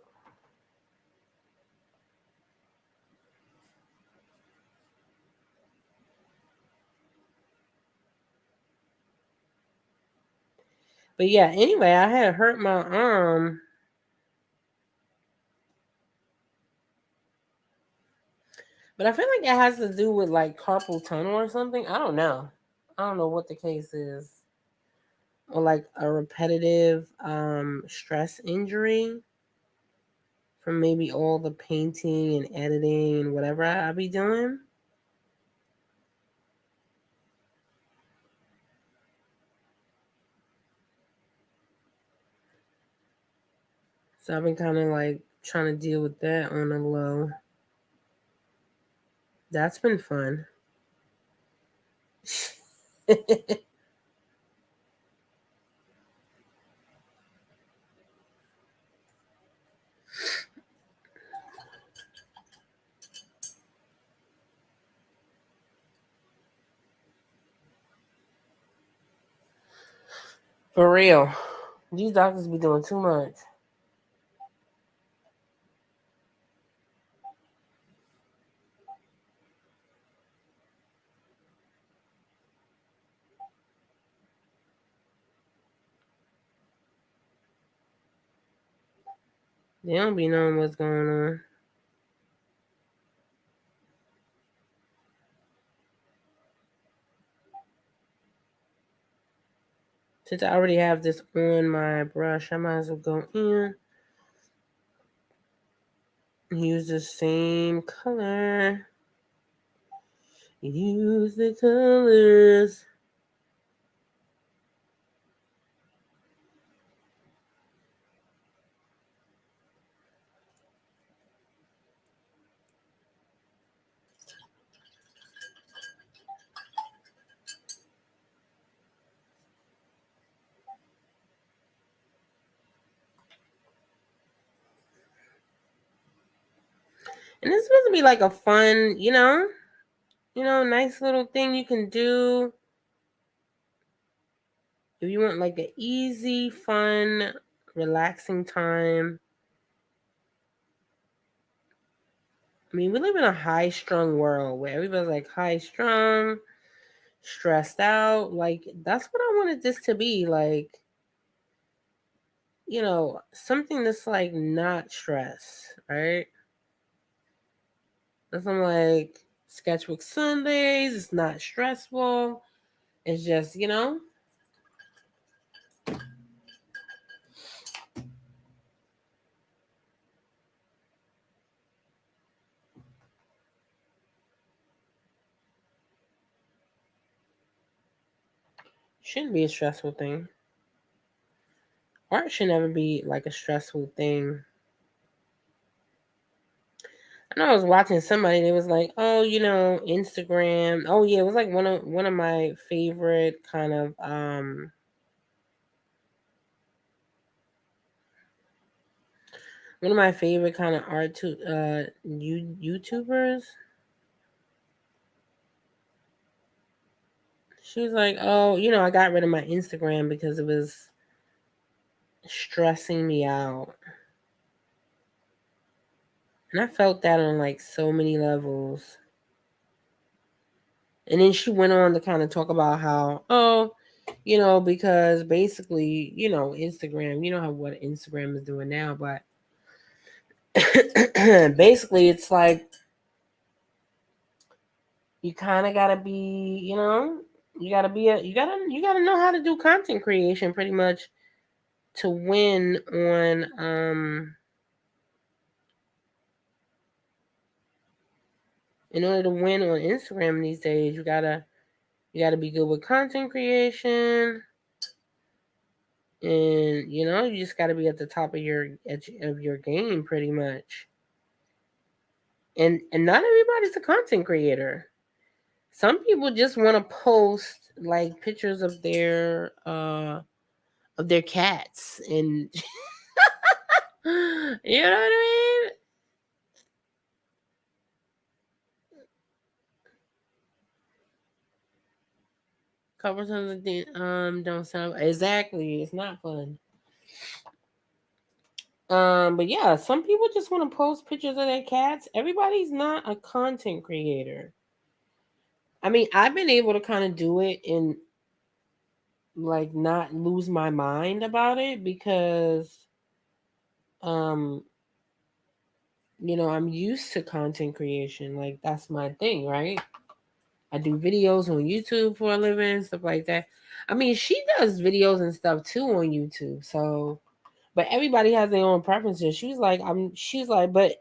But yeah, anyway, I had hurt my arm. But I feel like it has to do with like carpal tunnel or something. I don't know. I don't know what the case is. Or like a repetitive stress injury from maybe all the painting and editing and whatever I be doing. So I've been kind of like trying to deal with that on the low. That's been fun. For real. These doctors be doing too much. They don't be knowing what's going on. Since I already have this on my brush, I might as well go in and use the same color. Use the colors. And it's supposed to be like a fun, nice little thing you can do if you want like an easy, fun, relaxing time. I mean, we live in a high strung world where everybody's like high strung, stressed out. Like, that's what I wanted this to be. Like, something that's like not stress, right? That's I'm like Sketchbook Sundays. It's not stressful. It's just, shouldn't be a stressful thing. Art should never be like a stressful thing. I know I was watching somebody that was like, oh, Instagram. Oh yeah, it was like one of my favorite kind of one of my favorite kind of YouTubers. She was like, oh, I got rid of my Instagram because it was stressing me out. And I felt that on like so many levels. And then she went on to kind of talk about how, oh, because basically, Instagram, how what Instagram is doing now, but basically it's like you kind of gotta be, you gotta be you gotta know how to do content creation pretty much to win on in order to win on Instagram these days. You gotta be good with content creation, and you just gotta be at the top of your game pretty much. And not everybody's a content creator. Some people just want to post like pictures of their cats, and you know what I mean. Cover something don't sound exactly. It's not fun. But yeah, some people just want to post pictures of their cats. Everybody's not a content creator. I mean, I've been able to kind of do it and like not lose my mind about it because um I'm used to content creation. Like that's my thing, right? I do videos on YouTube for a living, stuff like that. I mean, she does videos and stuff too on YouTube. So, but everybody has their own preferences. She's like, but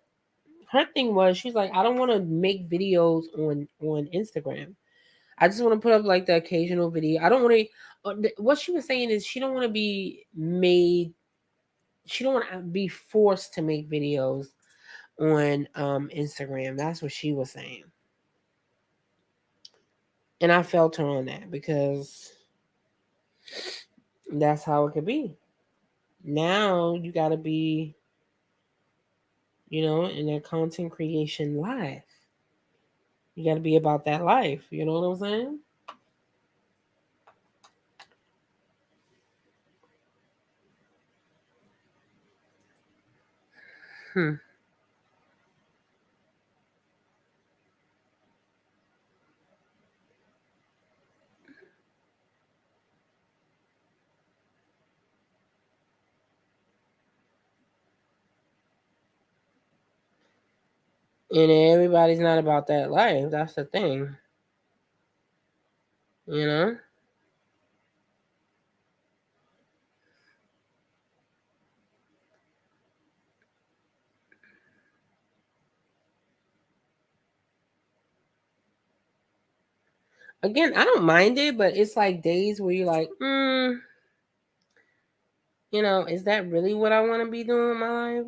her thing was, she's like, I don't want to make videos on Instagram. I just want to put up like the occasional video. I don't want to. What she was saying is, she don't want to be made. She don't want to be forced to make videos on Instagram. That's what she was saying. And I felt her on that because that's how it could be. Now you got to be, in that content creation life. You got to be about that life. You know what I'm saying? Hmm. And everybody's not about that life. That's the thing. You know? Again, I don't mind it, but it's like days where you're like, is that really what I want to be doing in my life?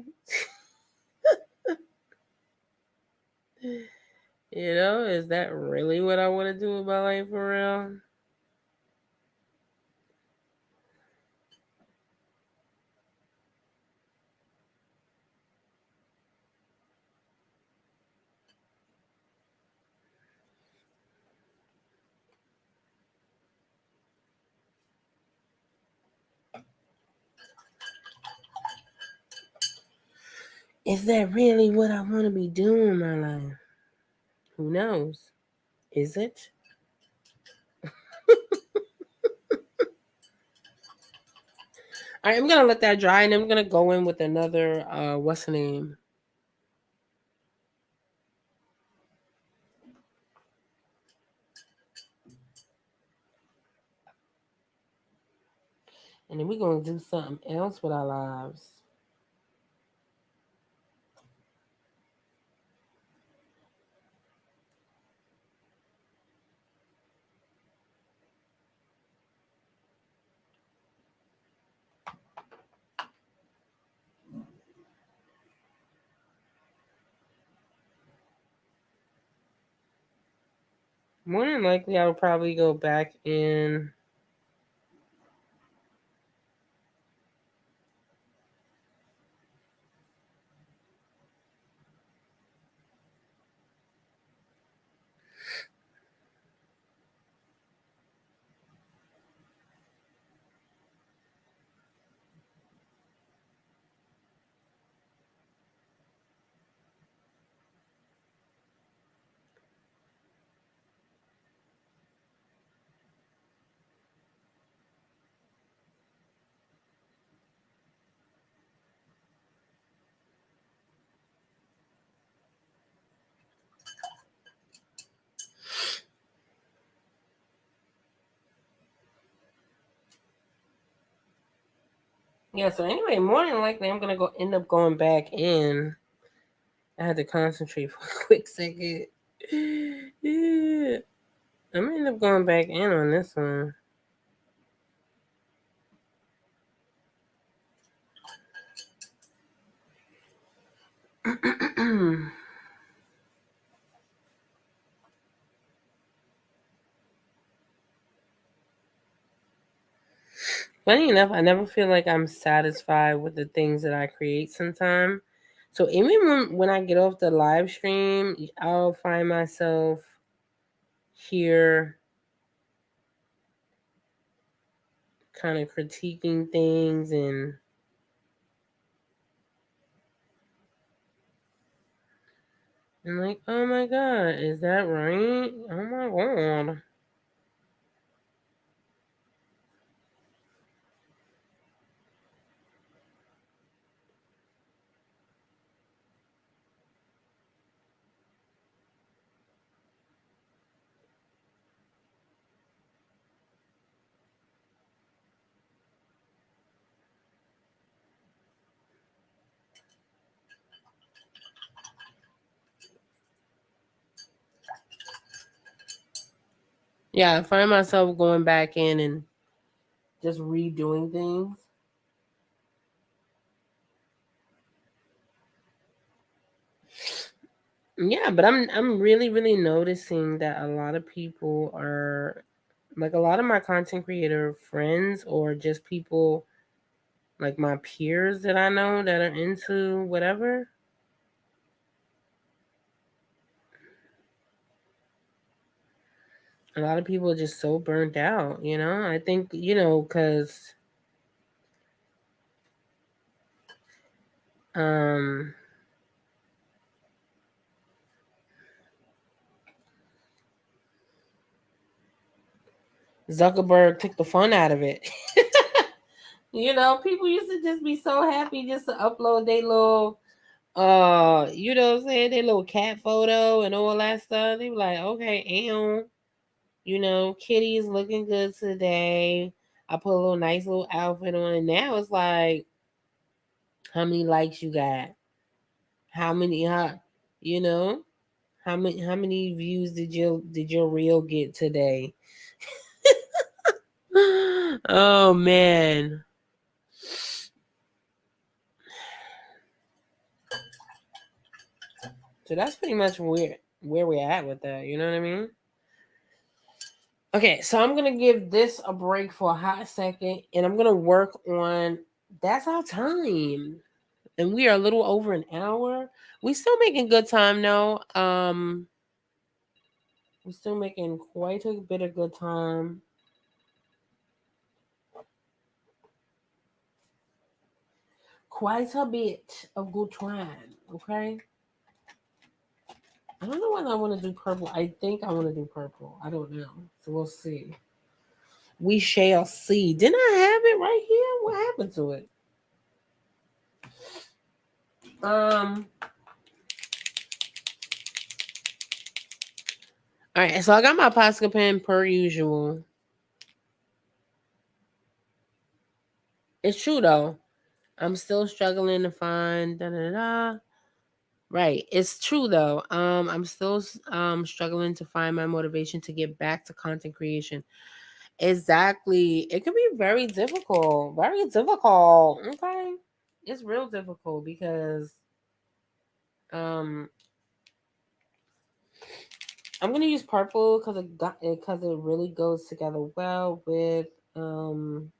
Is that really what I want to do in my life for real? Is that really what I want to be doing in my life? Who knows? Is it? All right, I'm gonna let that dry, and I'm gonna go in with another. What's the name? And then we're gonna do something else with our lives. More than likely, I would probably go back in. Yeah, so anyway, more than likely I'm gonna end up going back in. I had to concentrate for a quick second. Yeah. I'm gonna end up going back in on this one. Funny enough, I never feel like I'm satisfied with the things that I create sometimes. So even when I get off the live stream, I'll find myself here kind of critiquing things and like, oh my god, is that right? Oh my god. Yeah, I find myself going back in and just redoing things. Yeah, but I'm really noticing that a lot of people are like a lot of my content creator friends or just people like my peers that I know that are into whatever. A lot of people are just so burnt out, you know? I think, cuz um Zuckerberg took the fun out of it. People used to just be so happy just to upload their little what I'm saying, their little cat photo and all that stuff. They were like, okay, Kitty's looking good today. I put a little nice little outfit on, and now it's like, how many likes you got? How many? You know, how many views did your reel get today? Oh man, so that's pretty much where we're at with that. You know what I mean? Okay, so I'm gonna give this a break for a hot second, and I'm gonna work on. That's our time, and we are a little over an hour. We still making good time though. We're still making quite a bit of good time. Quite a bit of good time. Okay. I don't know whether I want to do purple. I think I want to do purple. I don't know. So we'll see. We shall see. Didn't I have it right here? What happened to it? Um. All right. So I got my Posca pen per usual. It's true though. I'm still struggling to find da da da. Right. It's true though. I'm still struggling to find my motivation to get back to content creation. Exactly. It can be very difficult. Very difficult. Okay. It's real difficult because um I'm gonna use purple because it really goes together well um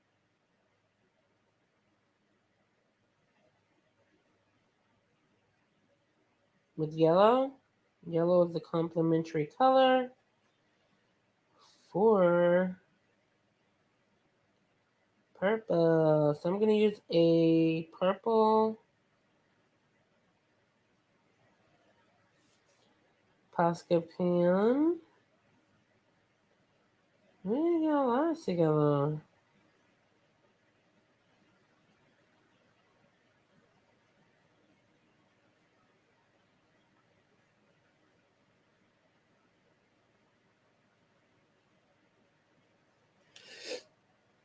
with yellow. Yellow is the complementary color for purple. So I'm gonna use a purple Posca pen. We got a lot together.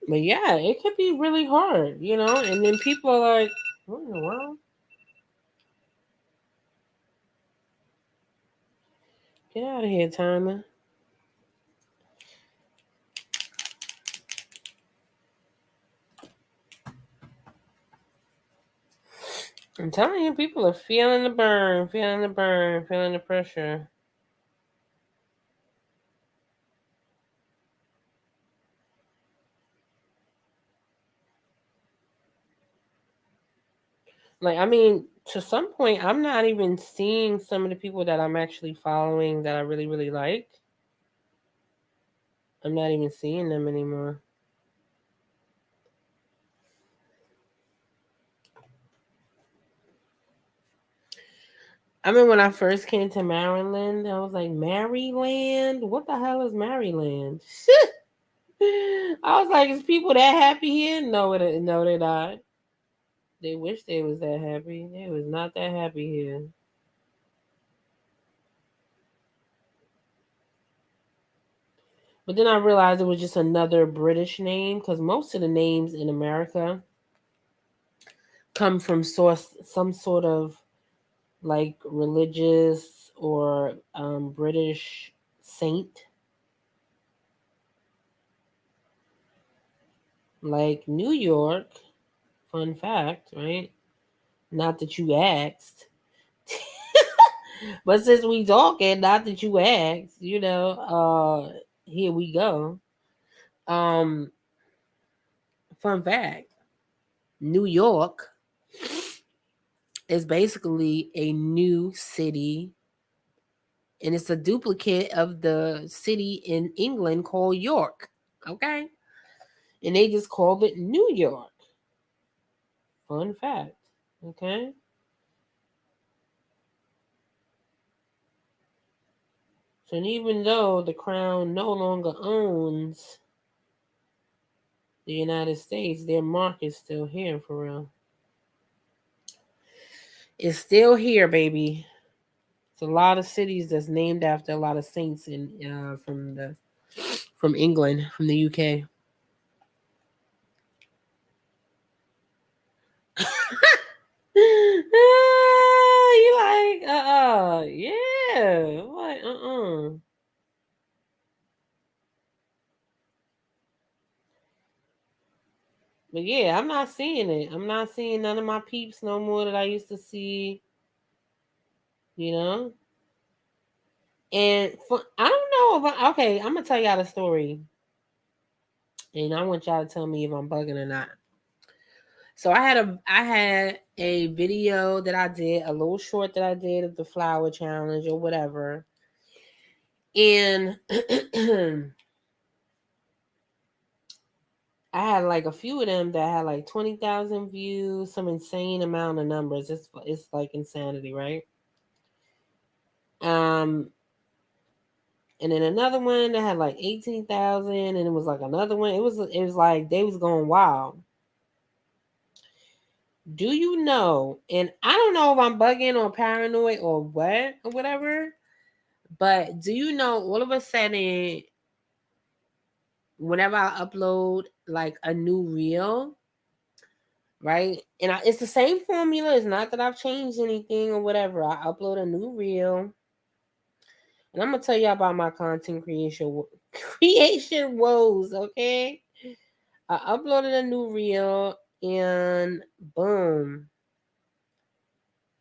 But yeah, it could be really hard, you know. And then people are like, "What in the world? Get out of here, timer." I'm telling you, people are feeling the burn, feeling the burn, feeling the pressure. Like, I mean, to some point, I'm not even seeing some of the people that I'm actually following that I really, really like. I'm not even seeing them anymore. I mean, when I first came to Maryland, I was like, Maryland? What the hell is Maryland? I was like, is people that happy here? No, no, they're not. They wish they was that happy. They was not that happy here. But then I realized it was just another British name because most of the names in America come from some sort of like religious or British saint, like New York. Fun fact, right? Not that you asked, but since we talking, not that you asked, here we go. Um, Fun fact: New York is basically a new city, and it's a duplicate of the city in England called York. Okay, and they just called it New York. Fun fact. Okay. So even though the crown no longer owns the United States, their mark is still here for real. It's still here, baby. It's a lot of cities that's named after a lot of saints in from England, from the UK. You like yeah, what But yeah, I'm not seeing it. I'm not seeing none of my peeps no more that I used to see. You know, and I don't know if okay. I'm gonna tell y'all the story, and I want y'all to tell me if I'm bugging or not. So I had a video that I did, a little short that I did of the flower challenge or whatever. And I had like a few of them that had like 20,000 views, some insane amount of numbers. It's like insanity, right? Um and then another one that had like 18,000, and it was like another one. It was like they was going wild. Do you know? And I don't know if I'm bugging or paranoid or what or whatever. But do you know all of a sudden, whenever I upload like a new reel, right? And it's the same formula. It's not that I've changed anything or whatever. I upload a new reel, and I'm gonna tell you about my content creation woes. Okay, I uploaded a new reel, and boom.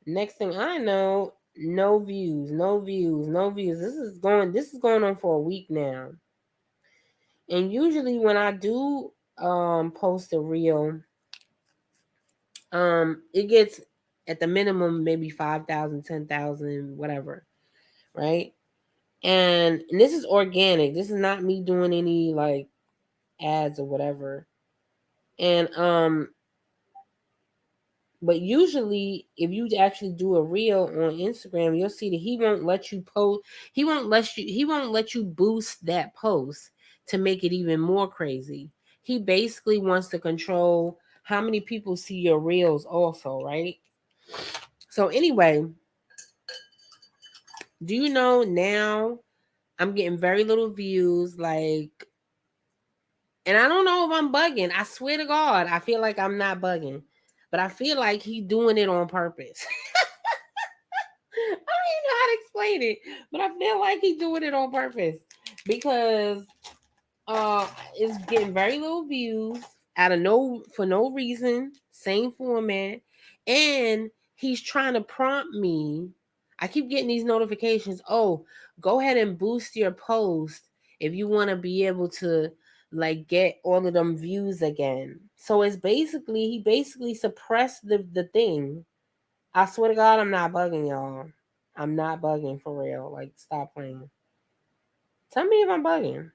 Next thing I know, no views, no views, no views. This is going on for a week now. And usually when I do post a reel, it gets at the minimum maybe 5,000, 10,000, whatever, right? And this is organic. This is not me doing any like ads or whatever. And but usually if you actually do a reel on Instagram, you'll see that he won't let you post, he won't let you boost that post to make it even more crazy. He basically wants to control how many people see your reels also, right? So anyway, do you know now I'm getting very little views, like And I don't know if I'm bugging. I swear to God, I feel like I'm not bugging. But I feel like he's doing it on purpose. I don't even know how to explain it. But I feel like he's doing it on purpose. Because it's getting very little views for no reason, same format, and he's trying to prompt me. I keep getting these notifications. Oh, go ahead and boost your post if you want to be able to like get all of them views again. So it's basically he basically suppressed the thing. I swear to God, I'm not bugging y'all. I'm not bugging for real. Like, stop playing. Tell me if I'm bugging.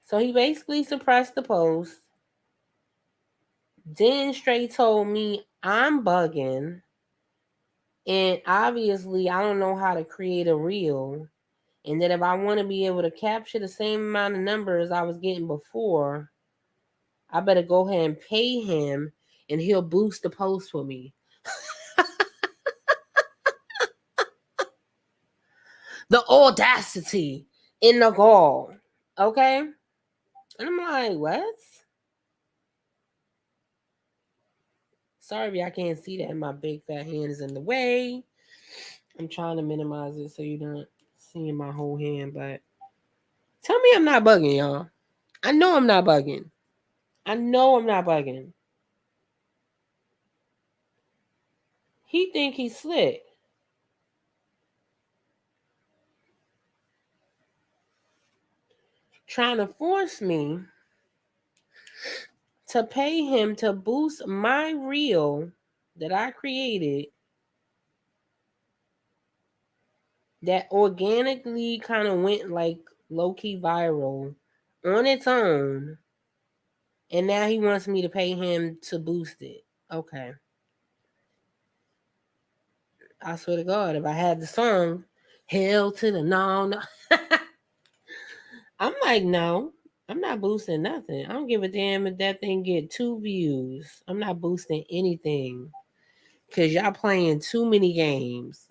So he basically suppressed the post. Then straight told me I'm bugging. And obviously, I don't know how to create a reel. And that if I want to be able to capture the same amount of numbers I was getting before, I better go ahead and pay him and he'll boost the post for me. The audacity in the gall. Okay? And I'm like, what? Sorry, I can't see that. My big fat hand is in the way. I'm trying to minimize it so you're not seeing my whole hand, but tell me I'm not bugging, y'all. I know I'm not bugging. I know I'm not bugging. He think he's slick. Trying to force me to pay him to boost my reel that I created that organically kind of went like low-key viral on its own. And now he wants me to pay him to boost it. Okay. I swear to God, if I had the song, Hell to the No. I'm like, no, I'm not boosting nothing. I don't give a damn if that thing get 2 views. I'm not boosting anything. Cause y'all playing too many games.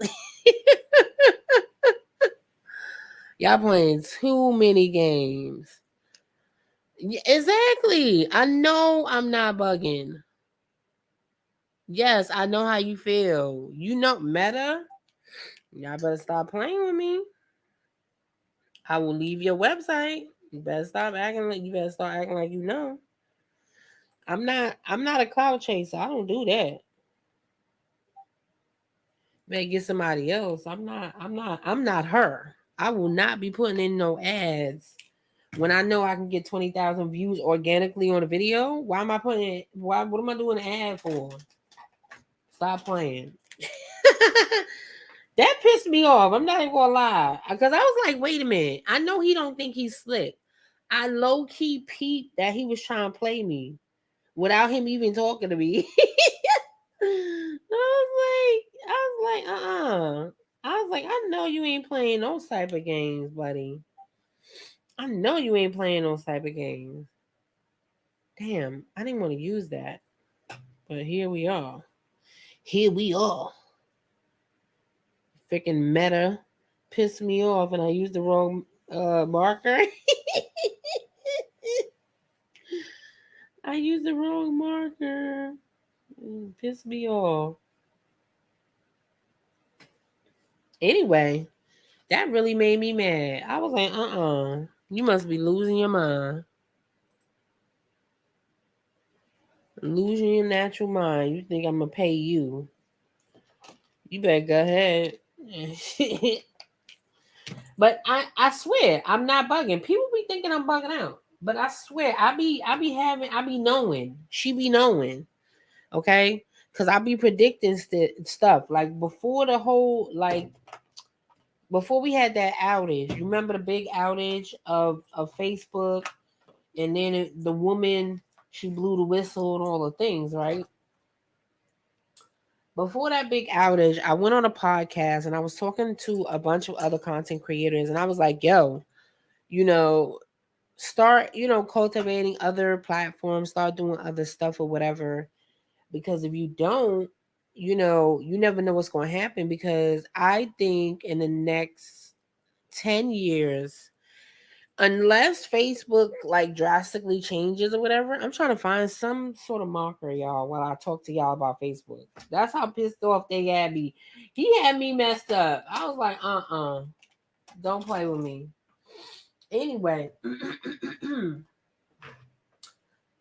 Y'all playing too many games. Exactly. I know I'm not bugging. Yes, I know how you feel. You know, Meta, y'all better stop playing with me. I will leave your website. You better stop acting like you better start acting like you know. I'm not a cloud chaser. I don't do that. Better get somebody else. I'm not her. I will not be putting in no ads when I know I can get 20,000 views organically on a video. Why am I putting it? Why? What am I doing an ad for? Stop playing. That pissed me off. I'm not even gonna lie, because I was like, wait a minute. I know he don't think he's slick. I low key peeped that he was trying to play me without him even talking to me. I was like, I was like, I know you ain't playing those type of games, buddy. I know you ain't playing those type of games. Damn, I didn't want to use that, but here we are. Here we are. Freaking Meta pissed me off, and I used the wrong marker. I used the wrong marker. Pissed me off. Anyway, that really made me mad. I was like, you must be losing your mind. Losing your natural mind. You think I'm going to pay you. You better go ahead. But I swear, I'm not bugging. People be thinking I'm bugging out. But I swear, I be knowing. She be knowing. Okay? Because I be predicting stuff. Like before the whole, like, before we had that outage, you remember the big outage of Facebook? And then the woman, she blew the whistle and all the things, right? Before that big outage, I went on a podcast and I was talking to a bunch of other content creators, and I was like, yo, you know, start, cultivating other platforms, start doing other stuff or whatever. Because if you don't, you never know what's going to happen. Because I think in the next 10 years. Unless Facebook like drastically changes or whatever, I'm trying to find some sort of marker, y'all, while I talk to y'all about Facebook. That's how pissed off they had me. He had me messed up. I was like, don't play with me. Anyway,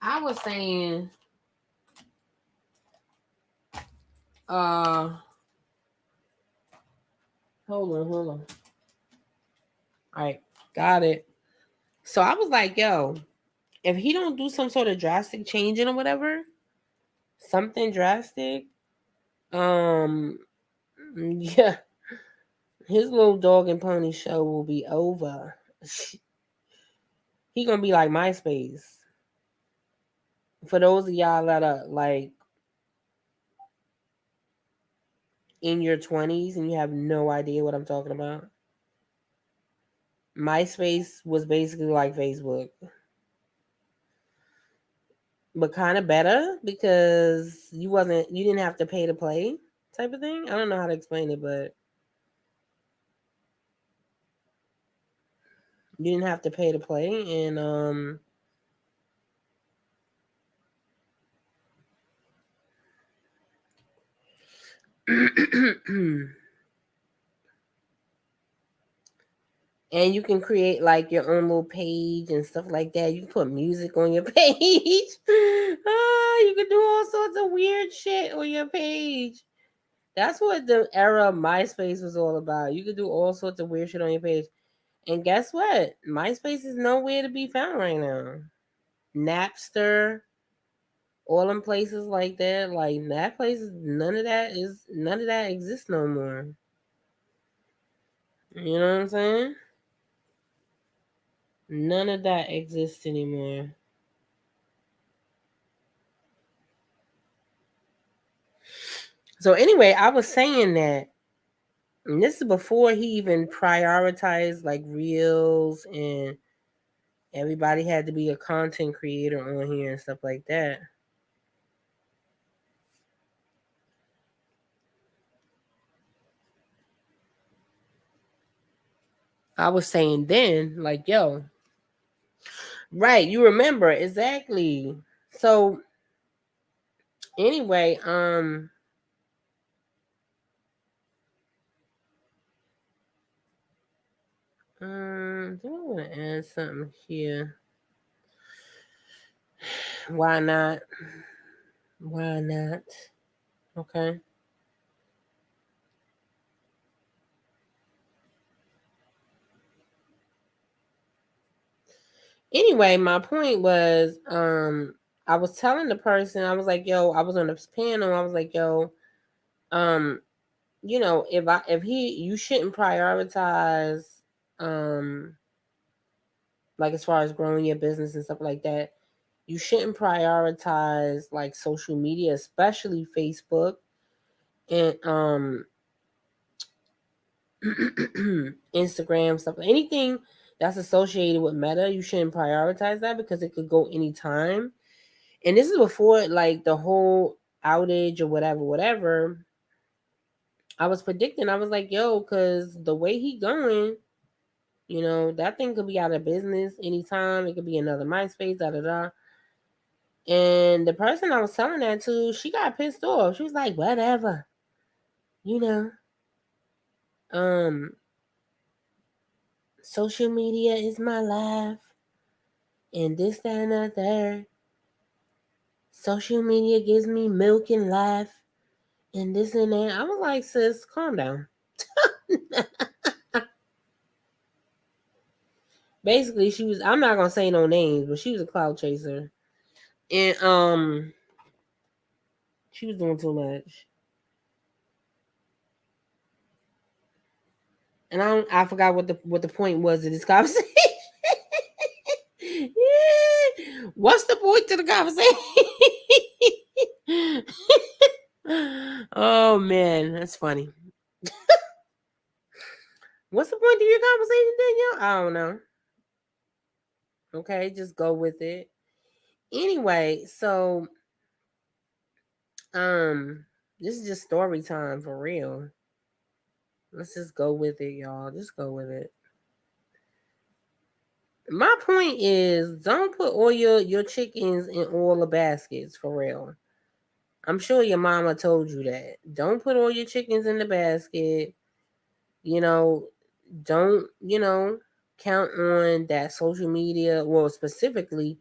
I was saying, uh, hold on. All right, got it. So I was like, yo, if he don't do some sort of drastic changing or whatever, something drastic, um, yeah, his little dog and pony show will be over. He gonna be like MySpace. For those of y'all that are like in your 20s and you have no idea what I'm talking about, MySpace was basically like Facebook, but kind of better because you didn't have to pay to play type of thing. I don't know how to explain it, but you didn't have to pay to play, and and you can create like your own little page and stuff like that. You can put music on your page. You can do all sorts of weird shit on your page. That's what the era of MySpace was all about. You could do all sorts of weird shit on your page. And guess what? MySpace is nowhere to be found right now. Napster, all them places like that, like that places, none of that exists no more. You know what I'm saying? None of that exists anymore. So anyway, I was saying that, and this is before he even prioritized like reels and everybody had to be a content creator on here and stuff like that. I was saying then, like, yo, right, you remember exactly. So anyway, I want to add something here. Why not? Why not? Okay. Anyway, my point was, I was telling the person, I was like, yo, I was on this panel, I was like, yo, um, you shouldn't prioritize, um, like as far as growing your business and stuff like that, you shouldn't prioritize like social media, especially Facebook and Instagram stuff. Anything that's associated with Meta, you shouldn't prioritize that because it could go anytime. And this is before like the whole outage or whatever. I was predicting, I was like, yo, because the way he going, that thing could be out of business anytime. It could be another MySpace, da da da. And the person I was telling that to, she got pissed off. She was like, whatever. You know, um, social media is my life. And this, that, and that, there. Social media gives me milk and life. And this and that. I was like, sis, calm down. Basically, I'm not gonna say no names, but she was a cloud chaser. And she was doing too much. And I forgot what the point was of this conversation. What's the point to the conversation? Oh man, that's funny. What's the point of your conversation, Danielle? I don't know. Okay, just go with it. Anyway, so this is just story time for real. Let's just go with it, y'all. Just go with it. My point is, don't put all your chickens in all the baskets for real. I'm sure your mama told you that. Don't put all your chickens in the basket. You know, don't, count on that social media, well, specifically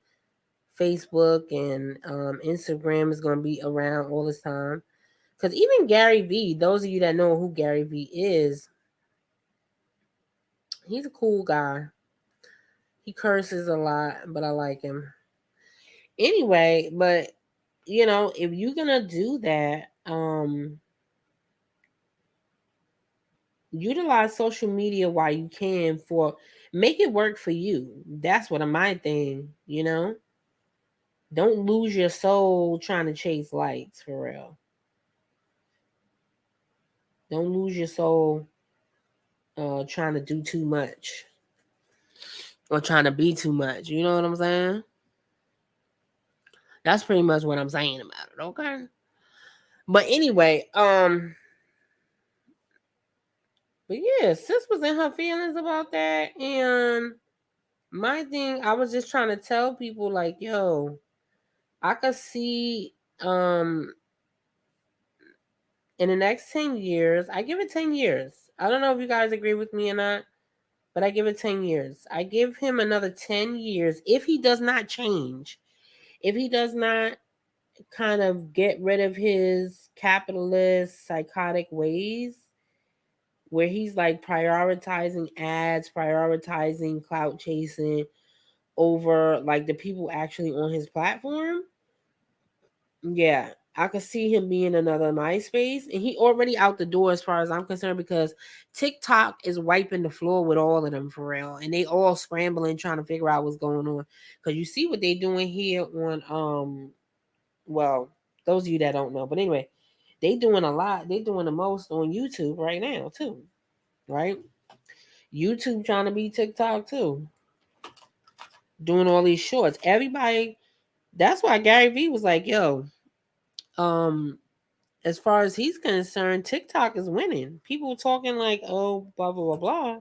Facebook and Instagram is going to be around all this time. Because even Gary Vee, those of you that know who Gary Vee is, he's a cool guy. He curses a lot, but I like him. Anyway, but if you're gonna do that, utilize social media while you can for make it work for you. That's what my thing. Don't lose your soul trying to chase likes for real. Don't lose your soul trying to do too much or trying to be too much. You know what I'm saying? That's pretty much what I'm saying about it, okay? But anyway, but yeah, sis was in her feelings about that, and my thing, I was just trying to tell people like, yo, I could see in the next 10 years, I give it 10 years. I don't know if you guys agree with me or not, but I give it 10 years. I give him another 10 years if he does not change. If he does not kind of get rid of his capitalist psychotic ways where he's like prioritizing ads, prioritizing clout chasing over like the people actually on his platform. Yeah, I could see him being another MySpace, and he already out the door as far as I'm concerned because TikTok is wiping the floor with all of them for real, and they all scrambling trying to figure out what's going on. Because you see what they doing here on well, those of you that don't know, but anyway, they doing a lot. They doing the most on YouTube right now too, right? YouTube trying to be TikTok too, doing all these shorts. Everybody. That's why Gary Vee was like, "Yo, um, as far as he's concerned, TikTok is winning. People talking like, oh, blah, blah, blah, blah.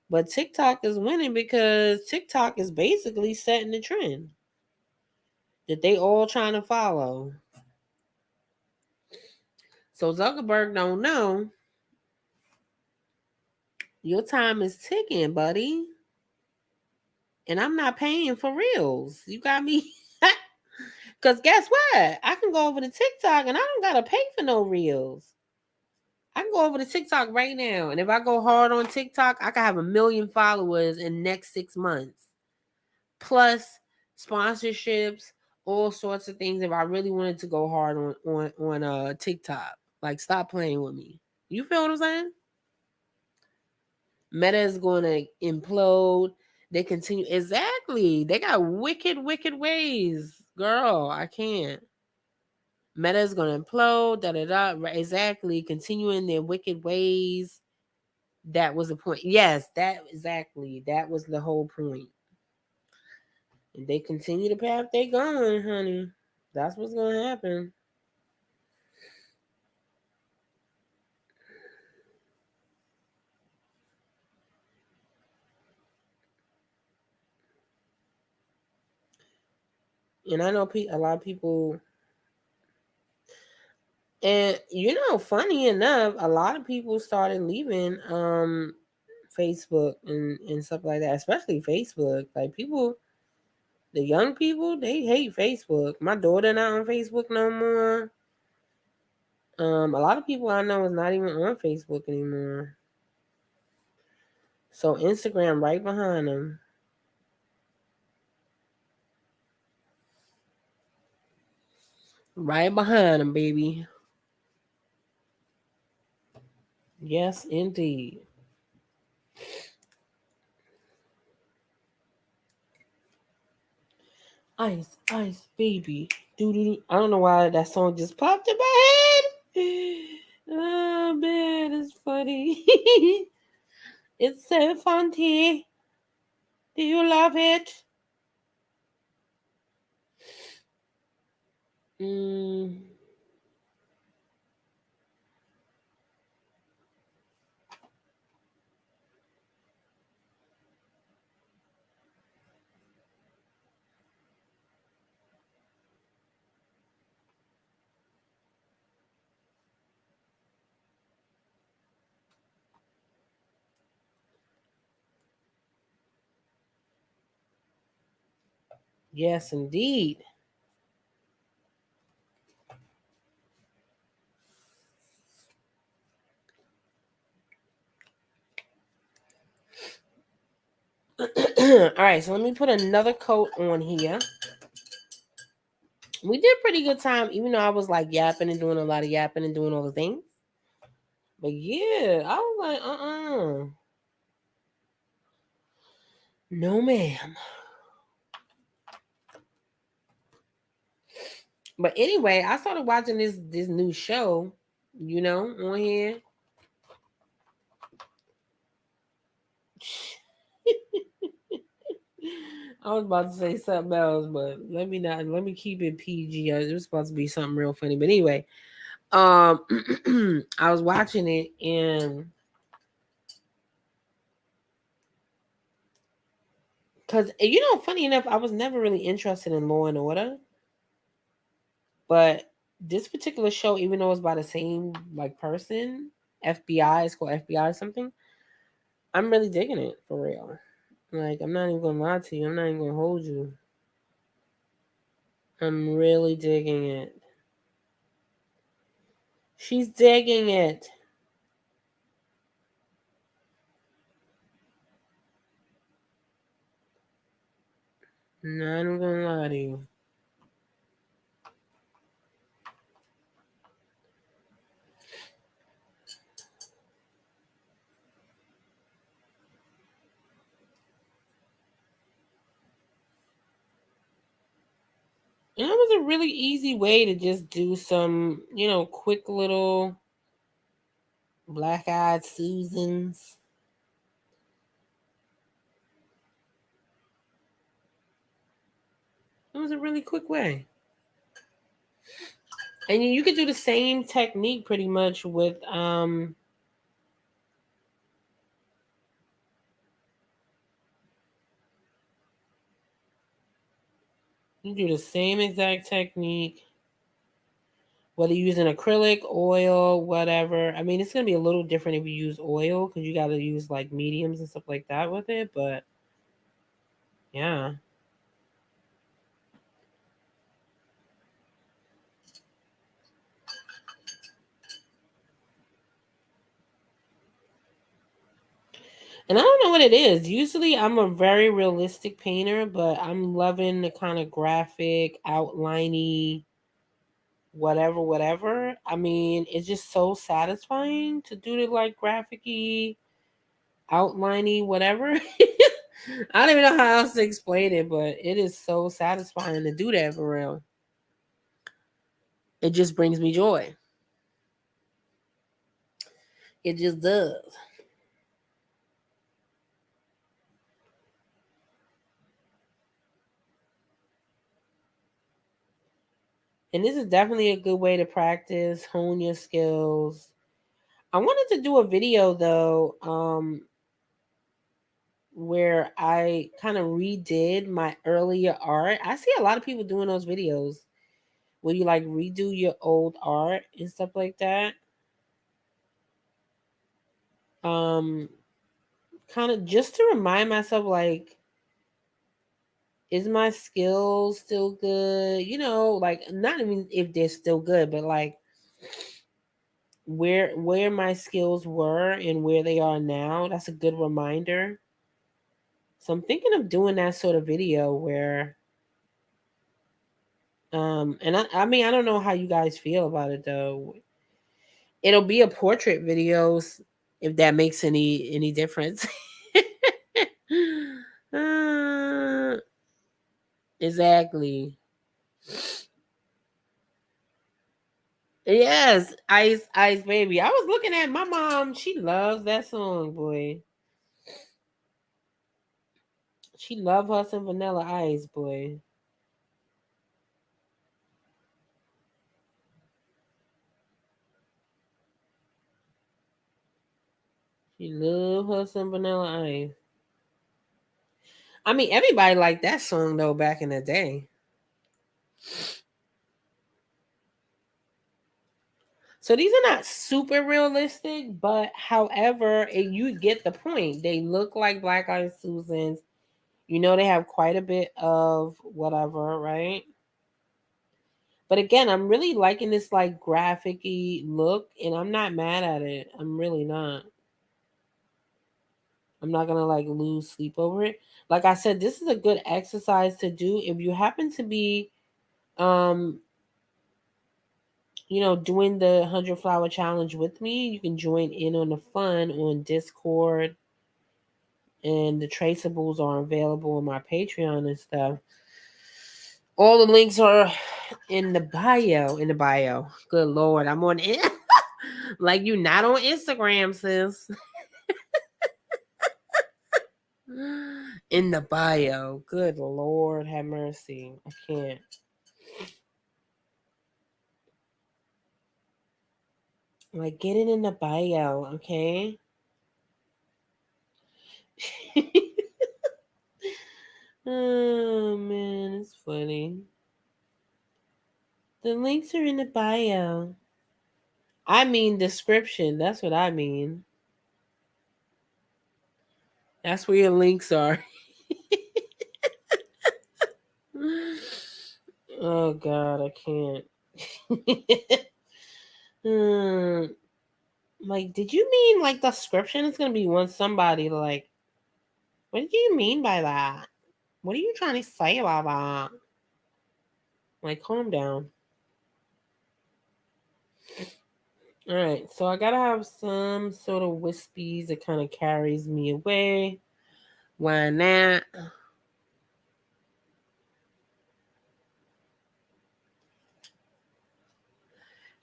But TikTok is winning because TikTok is basically setting the trend that they all trying to follow. So Zuckerberg don't know. Your time is ticking, buddy. And I'm not paying for reels. You got me? Because guess what? I can go over to TikTok and I don't got to pay for no reels. I can go over to TikTok right now, and if I go hard on TikTok, I can have 1 million followers in the next 6 months. Plus sponsorships, all sorts of things. If I really wanted to go hard on TikTok, like stop playing with me. You feel what I'm saying? Meta is going to implode. They continue exactly. They got wicked, wicked ways, girl. I can't. Meta is going to implode. Da da da. Exactly. Continuing their wicked ways. That was the point. Yes, that exactly. That was the whole point. And they continue the path they going, honey. That's what's gonna happen. And I know a lot of people, and funny enough, a lot of people started leaving Facebook and stuff like that, especially Facebook. Like people, the young people, they hate Facebook. My daughter not on Facebook no more. A lot of people I know is not even on Facebook anymore. So Instagram right behind them. Right behind them, baby. Yes, indeed. Ice, ice, baby. Doo doo doo. I don't know why that song just popped in my head. Oh man, it's funny. It's so funny. Do you love it? Mm. Yes, indeed. All right, so let me put another coat on here. We did a pretty good time, even though I was like yapping and doing a lot of yapping and doing all the things. But yeah, I was like, no, ma'am. But anyway, I started watching this new show, on here. I was about to say something else, but let me keep it PG. It was supposed to be something real funny. But anyway, I was watching it and because funny enough, I was never really interested in Law and Order, but this particular show, even though it's by the same like person, FBI, it's called FBI or something. I'm really digging it for real. Like I'm not even gonna lie to you. I'm not even gonna hold you. I'm really digging it. She's digging it. Not even gonna lie to you. And it was a really easy way to just do some, quick little black-eyed Susans. It was a really quick way. And you could do the same technique pretty much with you do the same exact technique whether you're using acrylic, oil, whatever. I mean, it's gonna be a little different if you use oil because you got to use like mediums and stuff like that with it. But yeah, and I don't know what it is. Usually, I'm a very realistic painter, but I'm loving the kind of graphic, outliney, whatever. I mean, it's just so satisfying to do the like graphicy, outliney, whatever. I don't even know how else to explain it, but it is so satisfying to do that for real. It just brings me joy. It just does. And this is definitely a good way to practice, hone your skills. I wanted to do a video though, where I kind of redid my earlier art. I see a lot of people doing those videos where you like redo your old art and stuff like that. Um, Kind of just to remind myself, like, is my skills still good? Like not even if they're still good, but like where my skills were and where they are now. That's a good reminder. So I'm thinking of doing that sort of video where and I mean I don't know how you guys feel about it though. It'll be a portrait videos if that makes any difference. uh, exactly. Yes, Ice Baby. I was looking at my mom. She loves that song, boy. She love her some Vanilla Ice, boy. She love her some Vanilla Ice. I mean, everybody liked that song though back in the day. So these are not super realistic, but however, you get the point. They look like Black Eyed Susans. They have quite a bit of whatever, right? But again, I'm really liking this like graphic-y look, and I'm not mad at it. I'm really not. I'm not gonna like lose sleep over it. Like I said, this is a good exercise to do if you happen to be um doing the 100 flower challenge with me. You can join in on the fun on Discord, and the traceables are available on my Patreon and stuff. All the links are in the bio. In the bio. Good Lord, I'm on it. Like you not on Instagram, sis. In the bio. Good Lord, have mercy. I can't. Like, get it in the bio, okay? Oh, man, it's funny. The links are in the bio. I mean description. That's what I mean. That's where your links are. Oh, God, I can't. Hmm. Like, did you mean like the description is gonna be when somebody like? What do you mean by that? What are you trying to say about that? Like, calm down. All right, so I gotta have some sort of wispies that kind of carries me away. Why not?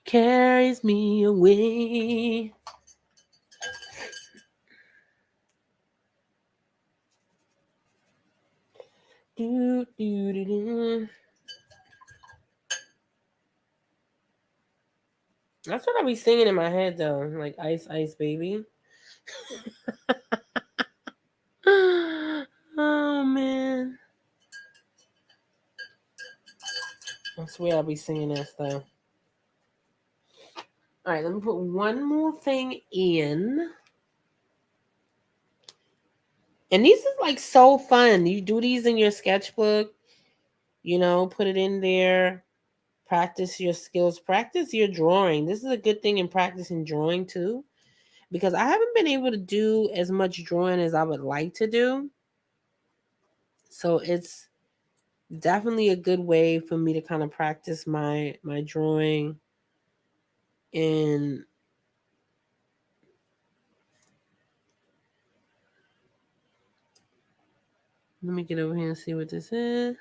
Carries me away. Do, do, do, do. That's what I be singing in my head though, like Ice Ice Baby. Oh man. I swear I'll be singing that stuff. Alright, let me put one more thing in. And these is like so fun. You do these in your sketchbook, put it in there, practice your skills, practice your drawing. This is a good thing in practicing drawing too, because I haven't been able to do as much drawing as I would like to do. So it's definitely a good way for me to kind of practice my drawing. And let me get over here and see what this is.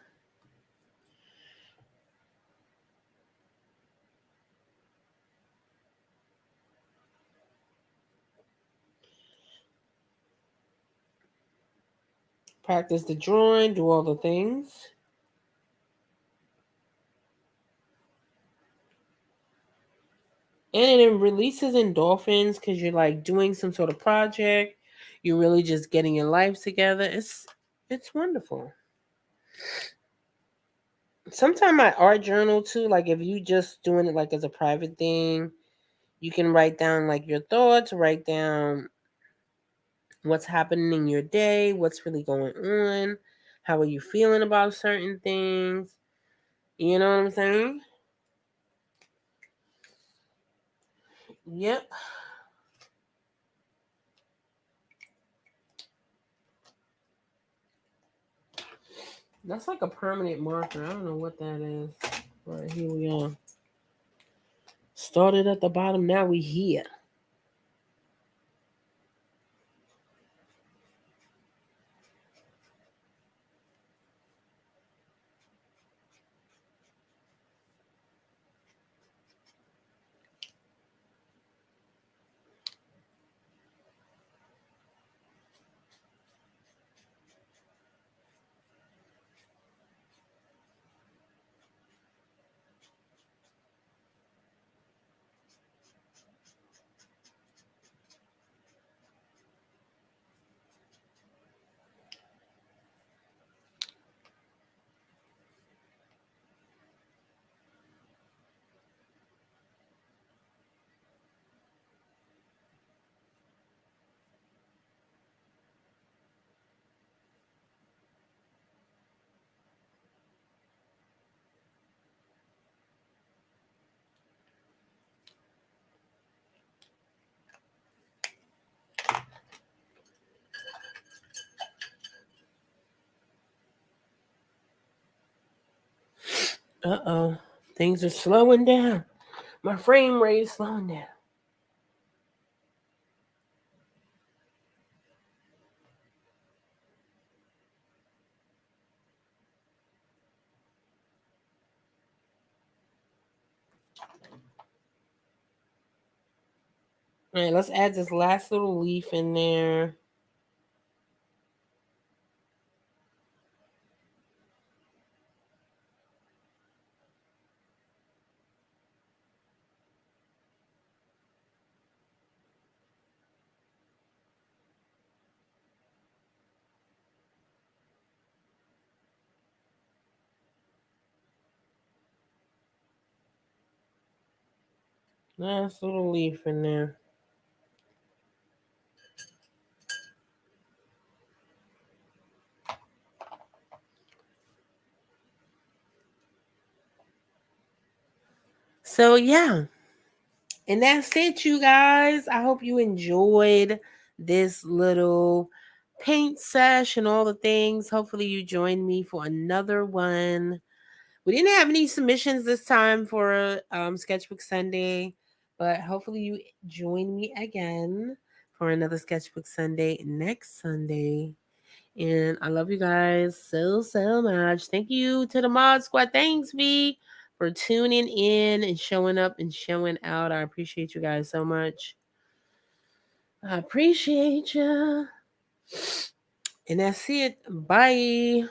Practice the drawing, do all the things. And it releases endorphins because you're like doing some sort of project. You're really just getting your life together. It's wonderful. Sometimes I art journal too. Like if you just doing it like as a private thing, you can write down like your thoughts, write down what's happening in your day, what's really going on, how are you feeling about certain things. You know what I'm saying? Yep. That's like a permanent marker. I don't know what that is. Right, here we are. Started at the bottom, now we here. Uh-oh. Things are slowing down. My frame rate is slowing down. All right, let's add this last little leaf in there. Last little leaf in there. So yeah. And that's it, you guys. I hope you enjoyed this little paint sesh and all the things. Hopefully you join me for another one. We didn't have any submissions this time for Sketchbook Sunday, but hopefully you join me again for another Sketchbook Sunday next Sunday. And I love you guys so much. Thank you to the Mod Squad. Thanks, V, for tuning in and showing up and showing out. I appreciate you guys so much. I appreciate you. And that's it. Bye.